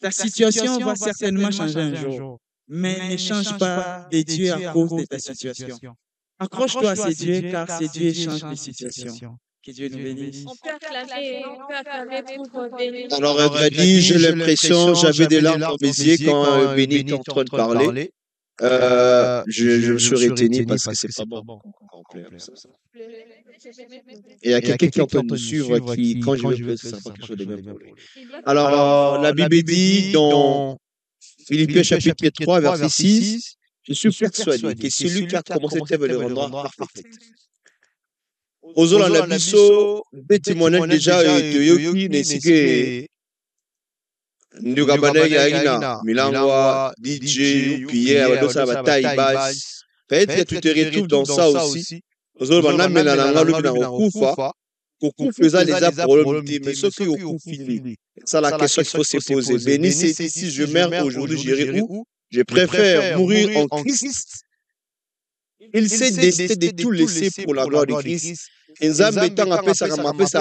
Ta situation va certainement changer un jour. Mais ne change pas de Dieu à cause de ta situation. Accroche-toi à ces dieux, car ces dieux changent les situations. Que Dieu nous bénisse. On peut acclamer pour bénir. Alors, Grady, j'ai l'impression, j'avais des larmes dans mes yeux quand Béni était en train de parler. Je me suis retenu parce que c'est pas bon. Et il y a quelqu'un qui est en train de nous suivre qui, quand je vais ça pas quelque chose de même pour lui. Alors, la Bible dit dans Philippiens chapitre 3, verset 6, je suis persuadé que celui qui a commencé l'œuvre le rendra parfait. Ozolanda biso des témoignages déjà toyoki nesike nduka bana yagina milangwa DJ Pierre badosa bataille basse. Peut-être que tu te retrouves dans ça aussi. Ozolanda melana ngalu bina okufa kokufa les problèmes mais ceux qui okufili. Ça la question qu'il faut se poser. Béni c'est ici je meurs aujourd'hui j'irai où? Je préfère mourir en Christ. Il s'est décidé de tout laisser pour la gloire de Christ. Nzambe étant apesa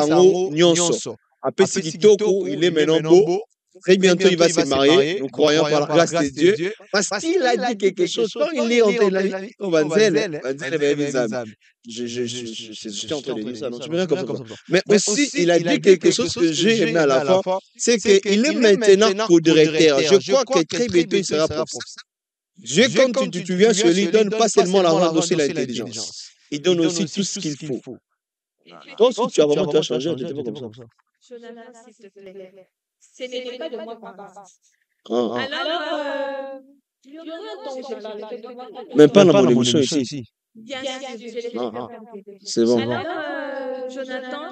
ngo nyonso. Apesi kitoko, il est maintenant beau. Très bientôt, il va se marier. Nous croyons par la grâce de Dieu. Parce qu'il a dit quelque chose. Quand il est entre la vie, Vanzel j'étais en train de dire ça. Non, tu me comme ça. Mais aussi, il a dit quelque chose que j'ai aimé à la fin. C'est qu'il est maintenant co-directeur. Je crois que très bientôt, il sera pour ça. Dieu, quand tu viens sur lui, donne pas seulement l'argent, mais aussi l'intelligence. Il donne aussi tout ce qu'il faut. Toi aussi, tu as vraiment changé, tu n'étais pas comme ça. Jonathan, s'il te plaît. Ce n'est pas de moi qu'on parle. Alors, il y aura un temps où je parlerai de moi. Même pas dans mon émission ici. Bien sûr, je l'ai fait. C'est bon. Alors, Jonathan,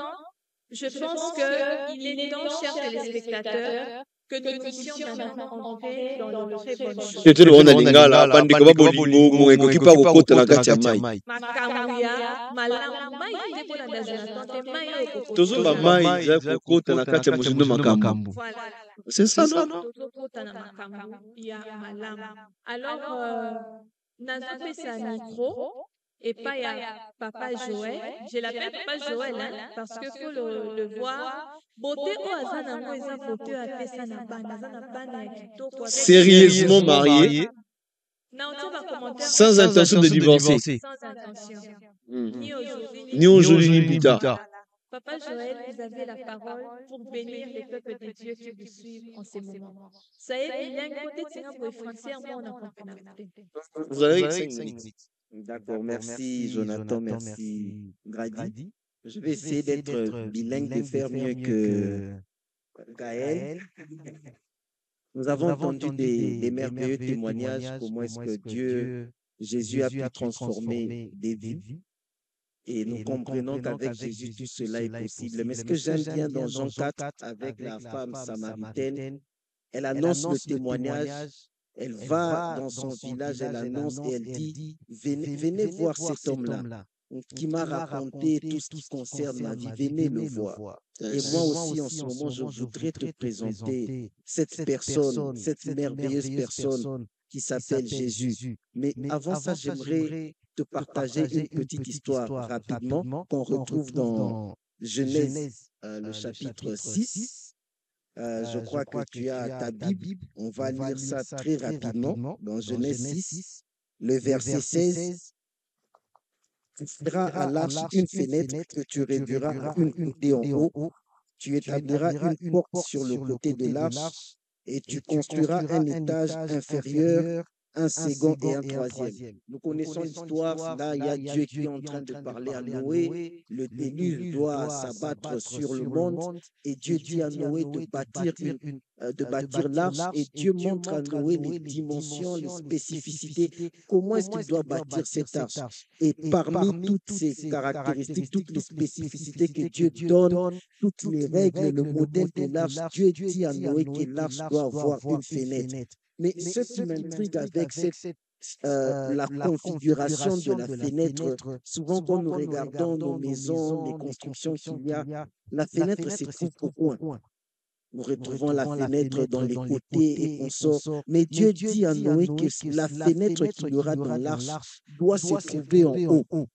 je pense qu'il est temps, chers téléspectateurs, que nous puissions maintenant entrer dans le très bonne chose. Tete loona lingala bandeko ba bolingo moeko kipa kokota na kati ya mai. Makambo ya malamu mai nde kolanda Jonathan te mai oyo kokota. Tozomba mai za kokota na kati ya mozindo makambo. Voilà. C'est ça, non? Tozokota na makambo ya malamu. Alors, nazopesa micro et pas ya Papa Joël. Je l'appelle Papa Joël hein, parce que faut le voir. Beauté au hasard nango eza beauté à pesa na bana, na bana ya kitoko. Sérieusement marié, sans intention de divorcer. Sans intention. Ni aujourd'hui ni plus tard. Papa Joël, vous avez la parole pour bénir les peuples de Dieu qui vous suivent en ces moments. Ça y est, il y a un côté de français, on a compris. Vous avez 5 minutes. D'accord, merci Jonathan, merci Grady. Je vais essayer d'être bilingue, de faire mieux que Gaël. Nous avons entendu des merveilleux témoignages, comment est-ce que Dieu, Jésus a pu transformer des vies. Et nous comprenons qu'avec Jésus, tout cela est possible. Mais ce que j'aime bien dans Jean 4, avec la femme samaritaine, elle annonce le témoignage. Elle va dans son village, elle annonce et elle dit, venez voir cet homme-là qui m'a raconté tout ce qui concerne ma vie, venez le voir. Et moi aussi, en ce moment, je voudrais te présenter cette personne, cette merveilleuse personne qui s'appelle Jésus. Mais avant ça, j'aimerais te partager une petite histoire rapidement qu'on retrouve dans Genèse, le chapitre 6. Je crois que tu as ta Bible. On va lire ça très rapidement dans Genèse 6, le verset 16. Tu feras à l'arche une fenêtre que tu réduiras à une côté en haut. Tu établiras une porte sur le côté de l'arche et tu construiras un étage inférieur, un second et un troisième. Nous connaissons l'histoire. Là, il y a Dieu qui est en train de parler à Noé. Le déluge doit s'abattre sur le monde. Et Dieu dit à Noé de bâtir l'arche. Et Dieu montre à Noé les dimensions, les spécificités. Comment est-ce qu'il doit bâtir cette arche? Et parmi toutes ces caractéristiques, toutes les spécificités que Dieu donne, toutes les règles, le modèle de l'arche, Dieu dit à Noé que l'arche doit avoir une fenêtre. Mais ce qui m'intrigue avec la configuration de la fenêtre, souvent quand nous regardons nos maisons, les constructions qu'il y a, la fenêtre se trouve au coin. Nous retrouvons la fenêtre dans les côtés et on sort. Mais Dieu dit à Noé que la fenêtre qu'il y aura dans l'arche doit se trouver en haut.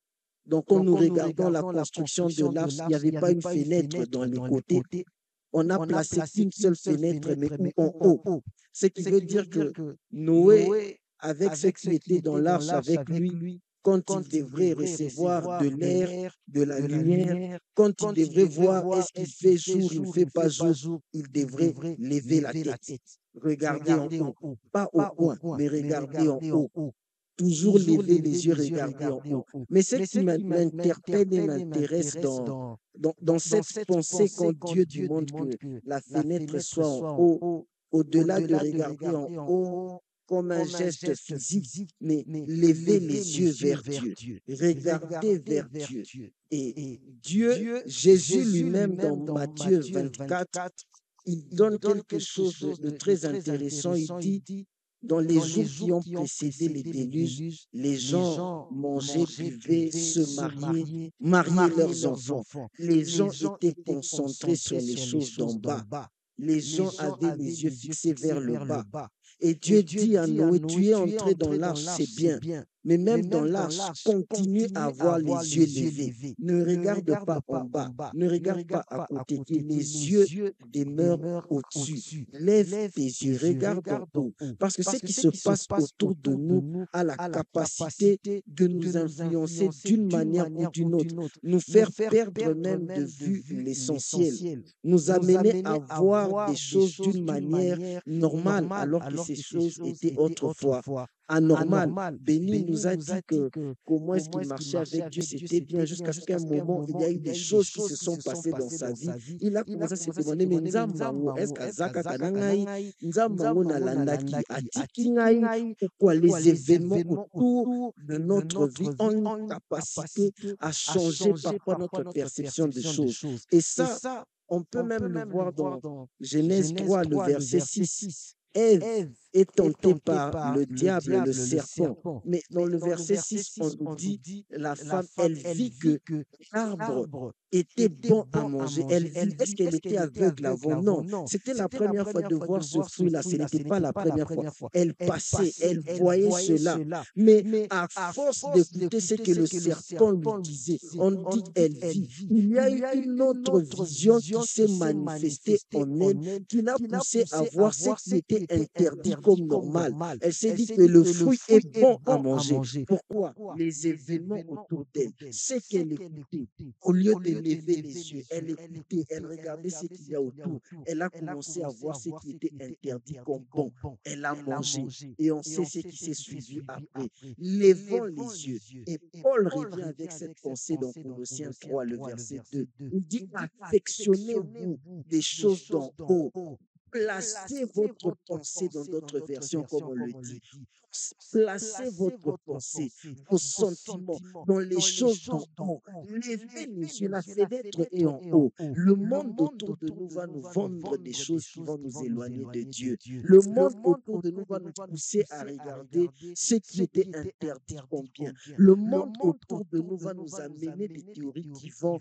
Donc quand nous regardons la construction de l'arche, il n'y avait pas une fenêtre dans les côtés. On a placé une seule fenêtre, mais en haut. Ce qui veut dire que Noé, avec ce qui était dans l'arche avec lui, quand il devrait recevoir de l'air, de la lumière, quand il devrait voir est-ce qu'il fait jour, il ne fait pas jour, il devrait lever la tête. Regarder en haut, pas au coin, mais regarder en haut. Toujours lever les yeux, regarder en haut. Mais ce qui m'interpelle et m'intéresse dans cette pensée quand Dieu demande que la fenêtre soit en haut, au-delà de regarder en haut comme un geste physique, mais lever les yeux vers Dieu, regarder vers Dieu. Et Dieu, Jésus lui-même dans Matthieu 24, il donne quelque chose de très intéressant. Il dit, dans les jours qui ont précédé les déluges, les gens mangeaient, buvaient, se mariaient leurs enfants. Les gens étaient concentrés sur les choses d'en bas. Les gens avaient les yeux fixés vers le bas. Et Dieu dit à Noé, tu es entré dans l'arche, c'est bien. Mais même dans l'arche, continue à avoir les yeux levés. Ne regarde pas en bas, ne regarde pas à côté, que les yeux demeurent au-dessus. Lève tes yeux, regarde en haut. Parce que ce qui se passe autour de nous a la capacité de nous influencer d'une manière ou d'une autre, nous faire perdre même de vue l'essentiel, nous amener à voir des choses d'une manière normale alors que ces choses étaient autrefois anormal. Béni nous a dit que comment est-ce qu'il marchait avec Dieu, c'était bien jusqu'à ce qu'à un moment, il y a eu des choses qui se sont passées dans sa vie. Il a commencé à se demander, mais Nzambango, est-ce que Zaka Kanangai, Nzambango Nalandaki, Atikingai, pourquoi les événements autour de notre vie ont une capacité à changer parfois notre perception des choses. Et ça, On peut même le voir dans Genèse 3, le verset 6. Ève est tentée par le diable, le serpent. Mais dans le verset 6, on nous dit, la femme, elle vit que l'arbre était bon à manger. Elle vit, est-ce qu'elle était aveugle avant? Non. C'était la première fois de voir ce fruit-là. Ce n'était pas la première fois. Elle passait, elle voyait cela. Mais à force d'écouter ce que le serpent lui disait, on dit qu'elle vit. Il y a eu une autre vision qui s'est manifestée en elle, qui l'a poussée à voir ce qui était interdit comme normal. Elle s'est dit que le fruit est bon à manger. Pourquoi? Les événements autour d'elle, ce qu'elle écoutait, au lieu de lever les yeux, elle écoutait, elle regardait ce qu'il y a autour. Elle a commencé à voir ce qui était interdit comme bon. Elle a mangé et on sait ce qui s'est suivi après. Levons les yeux. Et Paul revient avec cette pensée dans Colossiens 3, le verset 2. Il dit, affectionnez-vous des choses d'en haut. Placez votre pensée dans d'autres versions, comme on le dit. Placez votre pensée, vos sentiments dans les choses d'en haut. Levez les yeux, la fenêtre est en haut. Le monde autour de nous va nous vendre des choses qui vont nous éloigner de Dieu. Le monde autour de nous va nous pousser à regarder ce qui était interdit comme bien. Le monde autour de nous va nous amener des théories qui vont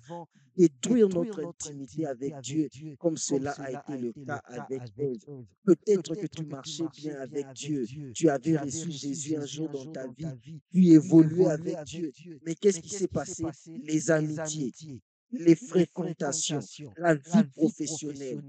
détruire notre intimité avec Dieu, comme cela a été le cas avec Ève. Peut-être que tu marchais bien avec Dieu, tu avais reçu Jésus un jour dans ta vie, tu évoluais avec Dieu. Mais qu'est-ce qui s'est passé? Les amitiés, les fréquentations, la vie professionnelle,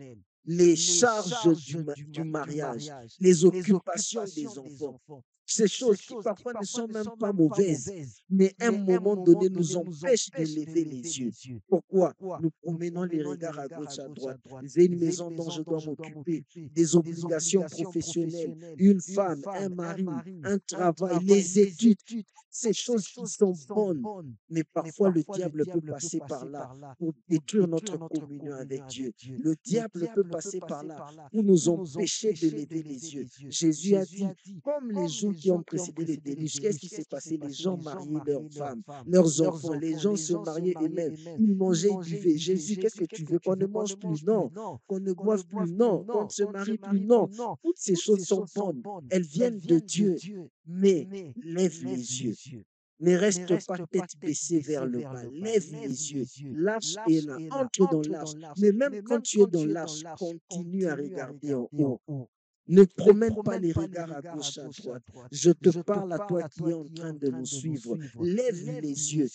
les charges du mariage, les occupations des enfants. Ces choses qui parfois ne sont même pas mauvaises, mais à un moment donné nous empêchent de lever les yeux. Pourquoi? Nous promenons les regards à gauche, à droite. J'ai une maison dont je dois m'occuper, des obligations professionnelles, une femme, un mari, un travail, les études. Ces choses qui sont bonnes, mais parfois le diable peut passer par là pour détruire notre communion avec Dieu. Le diable peut passer par là pour nous empêcher de lever les yeux. Jésus a dit, comme les jours qui ont précédé le déluge, qu'est-ce qui s'est passé? Les gens mariaient leurs femmes, leurs enfants, les gens se mariaient eux-mêmes, ils mangeaient, ils buvaient. Jésus, qu'est-ce que tu veux? Qu'on ne mange plus? Non. Qu'on ne boive plus? Non. Qu'on ne se marie plus? Non. Toutes ces choses sont bonnes, elles viennent de Dieu, mais lève les yeux. Ne reste pas tête baissée vers le bas. Lève les yeux. L'arche est là. Entre dans l'arche. Mais même quand tu es dans l'arche, continue à regarder en haut. Ne promène pas les regards à gauche, à droite. Je te parle à toi qui es en train de nous suivre. Lève les yeux.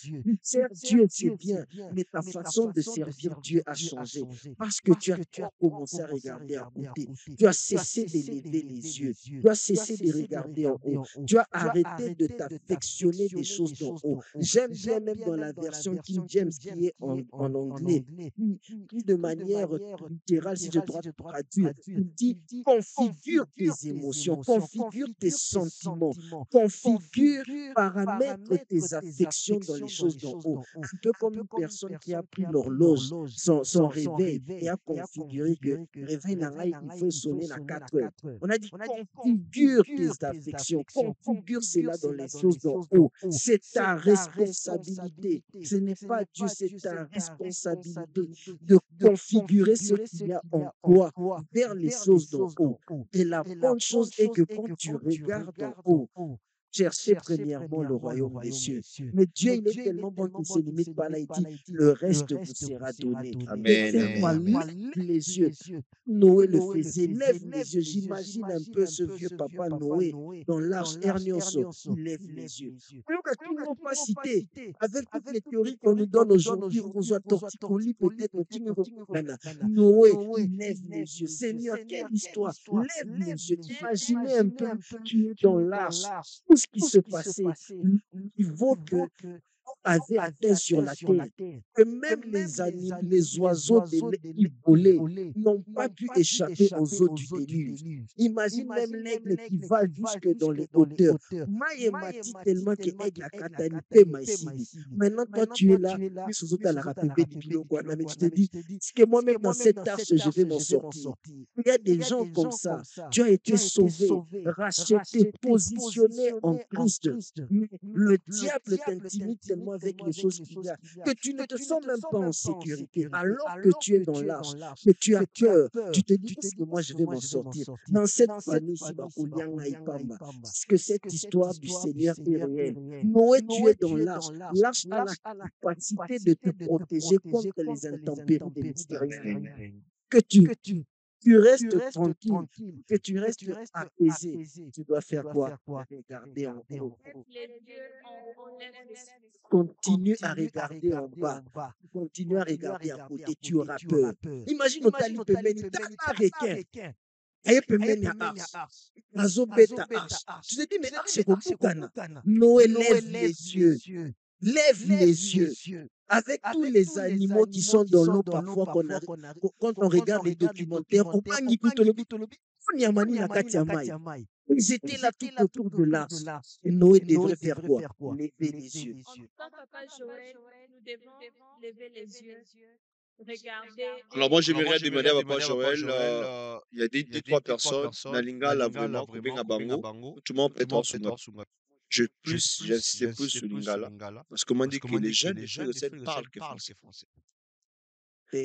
Sers Dieu, c'est bien, mais ta façon de servir Dieu a changé. Parce que tu as commencé à regarder à côté. Tu as cessé de lever les yeux. Tu as cessé de regarder en haut. Tu as arrêté de t'affectionner des choses d'en haut. J'aime bien même dans la version King James qui est en anglais, qui de manière littérale, si je dois traduire, il dit configure tes émotions, configure tes sentiments, configure, paramètre tes affections dans les choses d'en haut. Un peu comme une personne qui a pris l'horloge, son réveil, et a configuré que le réveil il faut sonner à 4 heures. On a dit configure tes affections, configure cela dans les choses d'en haut. C'est ta responsabilité. Ce n'est pas Dieu, c'est ta responsabilité de configurer ce qu'il y a en toi vers les choses d'en haut. Et la bonne chose est que quand tu regardes en haut, cherchez premièrement le royaume des cieux. Mais Dieu, il est tellement bon qu'il ne se limite pas là. Il dit, le reste vous sera donné. Amen. Lève les yeux. Noé le faisait. Lève les yeux. J'imagine un peu ce vieux papa Noé dans l'arche Ernioso. Il lève les yeux. On n'a toujours pas cité. Avec toutes les théories qu'on nous donne aujourd'hui, on soit torticolis, peut-être, Noé, il lève les yeux. Seigneur, quelle histoire. Lève les yeux. Imaginez un peu, tu es dans l'arche. Tout ce qui se passait, il vaut que avait atteint sur la terre, que même les animaux, les oiseaux qui volaient n'ont pas pu échapper aux eaux du déluge. Imagine même l'aigle qui va jusque dans les hauteurs. Maïe m'a dit tellement que l'aigle a catalysé Maïsili. Maintenant, toi, tu es là, mais tu te dis, c'est que moi-même dans cette arche, je vais m'en sortir. Il y a des gens comme ça. Tu as été sauvé, racheté, positionné en Christ. Le diable t'intimide tellement avec les choses qu'il y a, que tu ne te sens même pas en sécurité, alors que tu es dans l'arche, que tu as peur, tu te dis, est-ce que moi je vais m'en sortir? Dans cette famille, parce que cette histoire du Seigneur est réelle. Noé, tu es dans l'arche. L'arche a la capacité de te protéger contre les intempéries des mystérieux. Que tu restes tranquille, que tu restes apaisé. Tu dois faire quoi? Regarder en haut. Continue à regarder en bas. Continue à regarder à côté. Tu auras peur. Imagine au talibé, requin. Aye pembeni ya arche. Azobeta arche. Tu te dis, mais arche est comme Noé, lève les yeux. Lève les yeux. Avec tous les animaux qui sont dans l'eau, parfois, quand on regarde les documentaires, on parle ils étaient là tout autour de l'arche. Et Noé devrait faire quoi? Lever les yeux. En tant que Papa Joël, nous devons lever les yeux. Regarder. Alors moi, j'aimerais demander à Papa Joël, il y a deux, trois personnes, Nalinga là vraiment, Kubinga Bango, tout le monde peut être sur moi. J'insiste plus sur Lingala, parce qu'on m'a dit que les jeunes de parlent que français.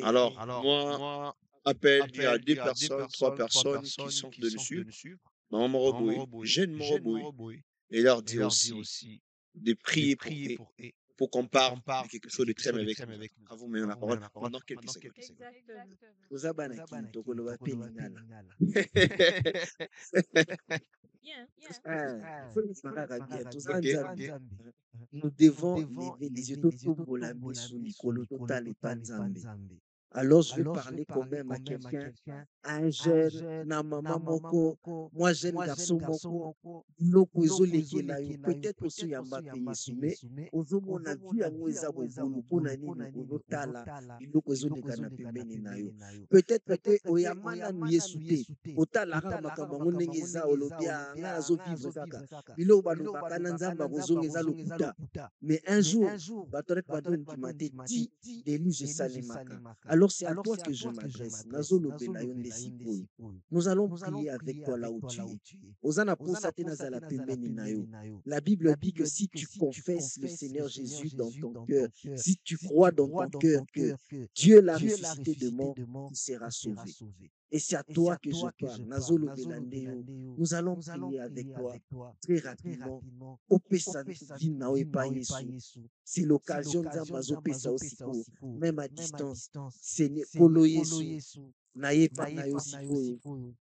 Alors, moi, appelle, il y a deux personnes, trois personnes qui sont dessus. Maman Moroboui, jeune Moroboui, et leur dit aussi de prier pour qu'on parle de quelque chose de très bien avec nous. À vous, mais on a parole pendant quelques secondes. Vous avez nous devons lever les yeux alors je vais parler quand même à quelqu'un, un jeune, na maman moko, moi jeune garçon moko, loko ezoleki na yo, peut-être aussi yambaka Yesu, mais ozomona vu yango eza bobulu mpona nini ozotala biloko ezoleka na pembeni na yo. Peut-être que oyamba nanu Yesu te, otalaka makambo yango ndenge eza olobi nga azovivre kaka biloko balobaka na Nzambe akozonga eza lokuta, mais un jour bato rek badondima te ti déluge esalemaka. Alors c'est à toi que je m'adresse. Nous allons prier avec toi là où tu es. La Bible dit que si tu confesses le Seigneur Jésus dans ton cœur, si tu crois dans ton cœur que Dieu l'a ressuscité de mort, tu seras sauvé. Et c'est à toi que je parle. Nous allons prier avec toi très rapidement. C'est l'occasion de même à distance. Seigneur, Polo Yesu, Nayepa Nayosiko,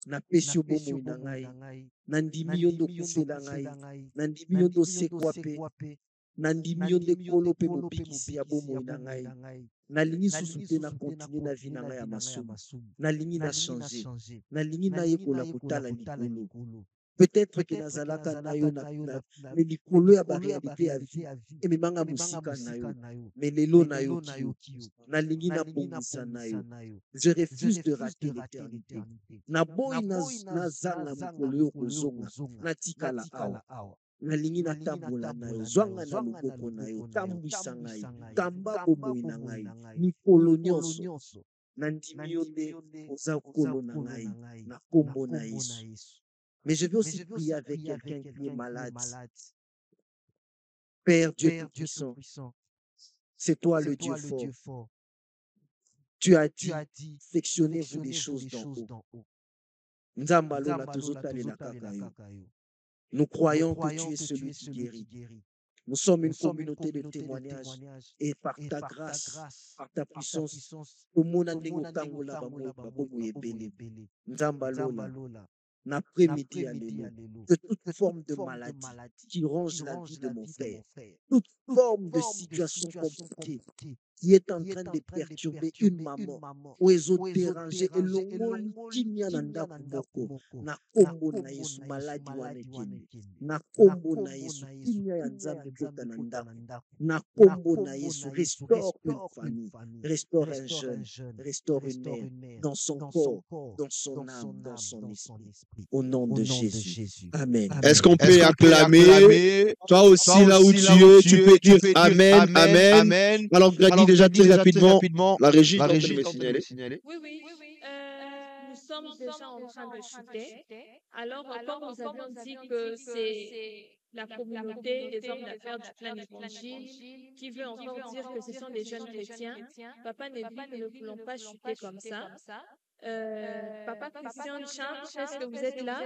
Napesio Bomo Nangai, Nandimio do Kuselangai, Nandimio do Sekwape, Nandimio de Kolope Bopikisi Abomo Nangai. Nalingi susute na continue na vie na ngai ya masumu. Nalingi na changer. Nalingi na yekola kotala likolo. Peut-être que nazalaka na yo na mais likolo ya ba réalité ya vie ememanga musika na yo. Mais lelo na yo nalingi na bongisa na yo. Je refuse de rater l'éternité. Na boyi na zanga mukolo yo kozonga. Na tikala awa. Nalingi na tambola na yo, zwanga na loboko na yo, tambwisa ngai, kamba bomoi na ngai, mikolo nyonso, nandimi yo nde oza kolo na ngai, na kombo na Yesu. Mais je veux aussi prier avec quelqu'un qui est malade. Père Dieu Tout-Puissant, c'est toi le Dieu fort. Tu as dit, sectionnez-vous les choses d'en haut. Nzamba lola tozotale na kaka yo. Nous croyons que tu es celui qui guérit. Nous sommes une communauté de témoignages et par ta grâce, par ta puissance, au monde l'après-midi, que toute forme de maladie qui ronge la vie de mon frère, toute forme de situation compliquée qui est en train de perturber une maman, ou déranger et l'ongoli kimia nanda kuboko, na kombo na Yesu maladi wanekeni, na kombo na Yesu kimia ya nzambe kota nanda, na kombo na Yesu restaure une famille, restaure un jeune, restaure une mère, dans son corps, dans son âme, dans son esprit, au nom de Jésus. Amen. Est-ce qu'on peut acclamer? Toi aussi, là où tu peux dire Amen, Amen. Alors, déjà très rapidement, la régie me signaler. Oui. Nous sommes déjà en train de chuter. Alors, comme nous avons dit que c'est la communauté des hommes d'affaires du plein évangile qui veut encore dire que ce sont des jeunes chrétiens. Papa Nevi, nous ne voulons pas chuter comme ça. Papa Christian Charles, est-ce que vous êtes là?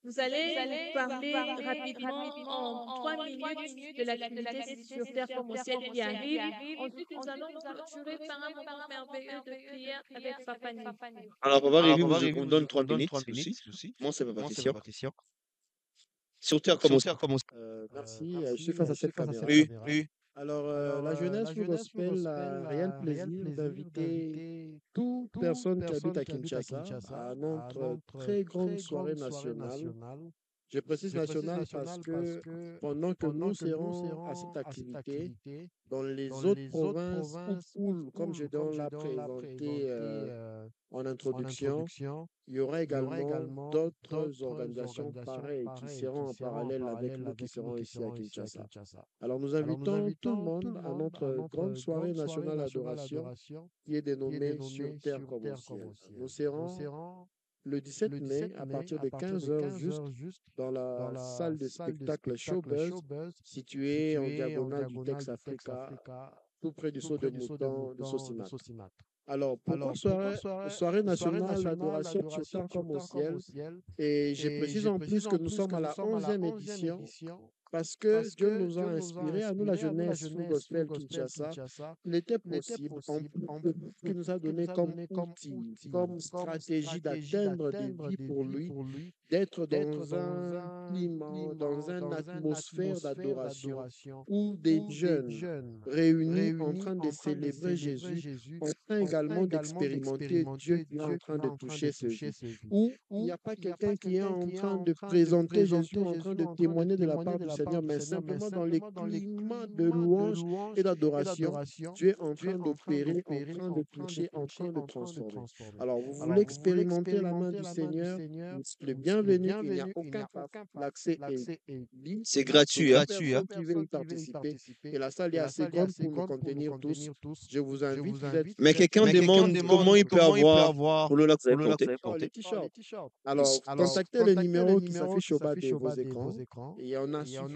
Vous allez nous parler rapidement en 3 minutes de l'activité sur Terre comme au ciel qui arrive. Ensuite, nous allons clôturer par un moment merveilleux de prière avec Papa Nevi. Alors, Papa Nevi, on donne 3 minutes aussi. Moi, c'est Papa Christian. Sur Terre comme au ciel. Merci, je suis face à cette caméra. Oui. Alors, la jeunesse du gospel a réel plaisir d'inviter toute personne qui habite à Kinshasa à notre très grande soirée nationale. Je précise nationale parce que pendant que nous serons à cette activité, dans les autres provinces ou comme je l'ai l'a présenté en introduction, il y aura également d'autres organisations pareilles qui seront en parallèle avec nous qui seront ici à Kinshasa. Alors nous invitons tout le monde à notre grande soirée nationale d'adoration qui est dénommée Sur Terre comme au ciel. Nous serons le 17 mai, à partir de 15h, juste dans la salle de spectacle Showbuzz, située en diagonale du Tex Africa, tout près du saut de mouton de Sosimat. Alors, pourquoi soirée nationale d'adoration sur Terre comme au ciel? Et je précise en plus que nous sommes à la 11e édition. Parce que Dieu nous a inspiré, à nous la jeunesse du gospel Kinshasa, il était possible, qu'il nous a donné comme outil, comme stratégie d'atteindre des vies pour lui, d'être dans un climat, dans une atmosphère d'adoration, où des jeunes réunis en train de célébrer Jésus, en train également d'expérimenter Dieu qui est en train de toucher ce vie, où il n'y a pas quelqu'un qui est en train de présenter Jésus, en train de témoigner de la part du Seigneur, mais simplement dans les climats de louange et d'adoration, Dieu est en train d'opérer, en train de toucher, en train de transformer. Alors, vous voulez expérimenter la main du Seigneur, le bienvenu, il n'y a aucun pas. L'accès est libre. C'est gratuit. Qui veut y participer. Et la salle est assez grande pour nous contenir tous. Je vous invite. Mais quelqu'un demande comment il peut avoir pour le lac les t-shirts. Alors, contactez le numéro qui s'affiche au bas de vos écrans. Il y en a suffisamment.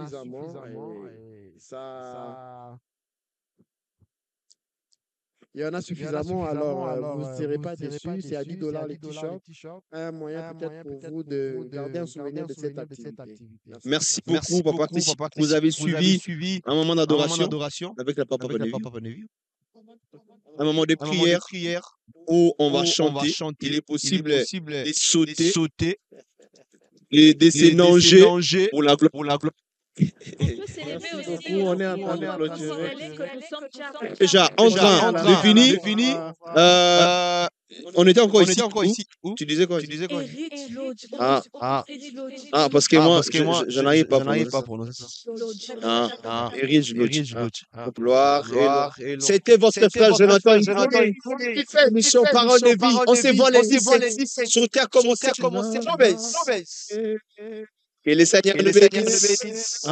Il y en a suffisamment, alors vous ne serez pas déçus. C'est à $10 les t-shirts. Un moyen peut-être pour vous de garder un souvenir de cette activité. Merci beaucoup, Papa Christian. Vous avez suivi un moment d'adoration avec la Papa Nevi. Un moment de prière où on va chanter. Il est possible de sauter et de s'élanger pour la gloire. On peut célébrer aussi. On est en train de clôturer. Déjà, en train de finir. On était encore ici. Où? Tu disais quoi? Parce que moi, je n'arrive pas pour nous. Erich Lodge. Gloire. C'était votre frère Jonathan. Il fait mission Parole de vie. On se voit les 17 sur Terre comme au ciel. Et les Seigneurs le bénissent.